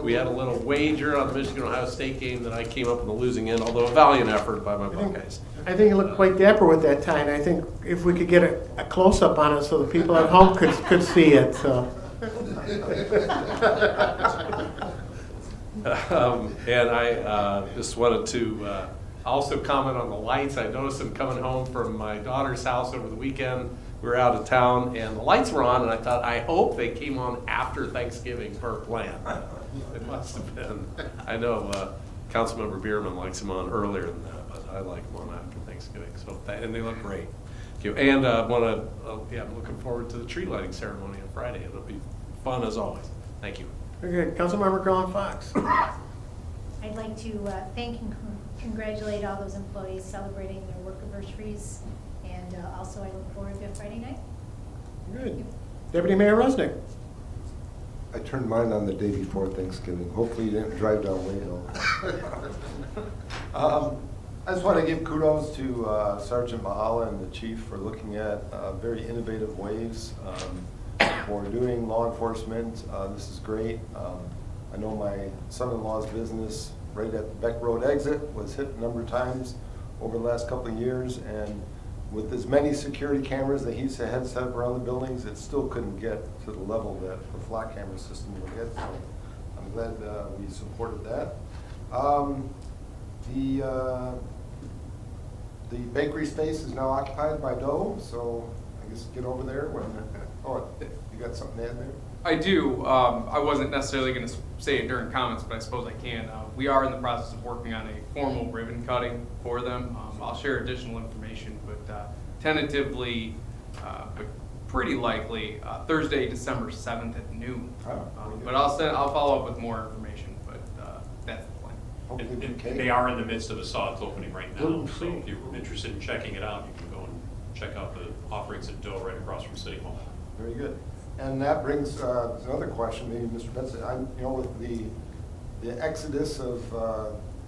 We had a little wager on the Michigan-Ohio State game that I came up in the losing end, although a valiant effort by my Buckeyes. I think you look quite dapper with that tie, and I think if we could get a close-up on it so the people at home could see it, so. And I just wanted to also comment on the lights. I noticed them coming home from my daughter's house over the weekend. We were out of town and the lights were on and I thought, I hope they came on after Thanksgiving per plan. It must have been. I know Councilmember Bierman likes them on earlier than that, but I like them on after Thanksgiving. So and they look great. Thank you. And I'm looking forward to the tree lighting ceremony on Friday. It'll be fun as always. Thank you. Very good. Councilmember Garland Fox. I'd like to thank and congratulate all those employees celebrating their work anniversaries, and also I look forward to Friday night. Good. Deputy Mayor Rusnick. I turned mine on the day before Thanksgiving. Hopefully you didn't drive down Wayhill. I just want to give kudos to Sergeant Mahala and the chief for looking at very innovative ways for doing law enforcement. This is great. I know my son-in-law's business right at the Beck Road exit was hit a number of times over the last couple of years, and with as many security cameras that he had set up around the buildings, it still couldn't get to the level that the flock camera system would get. So I'm glad we supported that. The bakery space is now occupied by Doe, so I guess get over there when. Oh, you got something to add there? I do. I wasn't necessarily going to say it during comments, but I suppose I can. We are in the process of working on a formal ribbon cutting for them. I'll share additional information, but tentatively, but pretty likely, Thursday, December 7th at noon. But I'll follow up with more information, but that's the plan. And they are in the midst of a soft opening right now, so if you're interested in checking it out, you can go and check out the offerings at Doe right across from City Hall. Very good. And that brings another question, maybe Mr. Benson. With the exodus of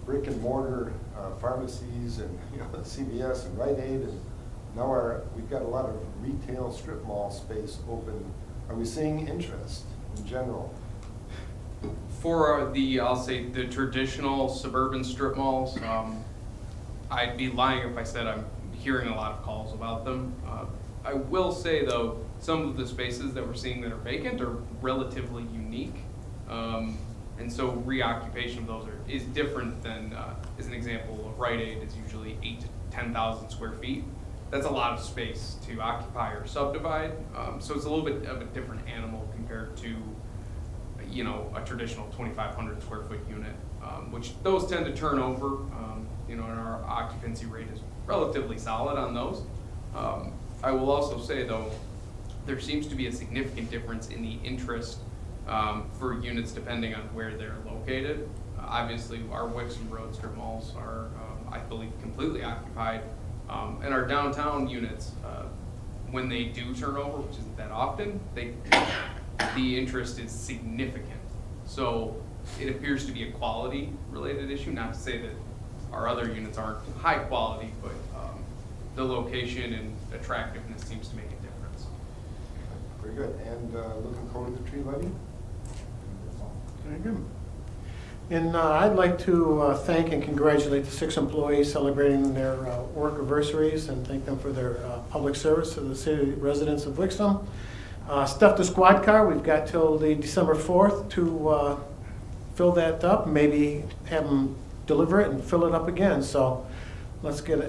brick and mortar pharmacies and CVS and Rite Aid, and now we've got a lot of retail strip mall space open. Are we seeing interest in general? For I'll say the traditional suburban strip malls, I'd be lying if I said I'm hearing a lot of calls about them. I will say though, some of the spaces that we're seeing that are vacant are relatively unique. And so reoccupation of those is different than, as an example, a Rite Aid is usually 8,000 to 10,000 square feet. That's a lot of space to occupy or subdivide. So it's a little bit of a different animal compared to you know, a traditional 2,500 square foot unit, which those tend to turn over, you know, and our occupancy rate is relatively solid on those. I will also say, though, there seems to be a significant difference in the interest for units depending on where they're located. Obviously, our Wixom Roadster malls are, I believe, completely occupied, and our downtown units, when they do turn over, which isn't that often, the interest is significant. So it appears to be a quality-related issue. Not to say that our other units aren't high quality, but the location and attractiveness seems to make a difference. Very good. And looking forward to the tree lighting? Very good. And I'd like to thank and congratulate the 6 employees celebrating their work anniversaries and thank them for their public service to the city residents of Wixom. Stuff the squad car, we've got till the December 4th to fill that up, maybe have them deliver it and fill it up again. So let's get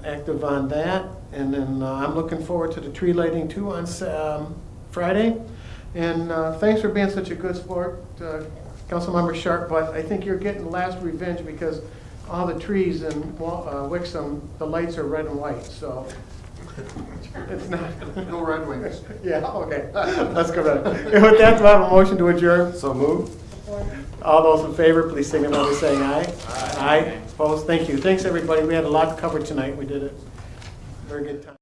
active on that. And then I'm looking forward to the tree lighting too on Friday. And thanks for being such a good sport, Councilmember Sharp, but I think you're getting the last revenge because all the trees in Wixom, the lights are red and white, so it's not. No Red Wings. Yeah, okay. Let's go back. And with that, do I have a motion to adjourn? So moved. All those in favor, please signify by saying aye. Aye. Opposed? Thank you. Thanks, everybody. We had a lot covered tonight. We did it. Very good time.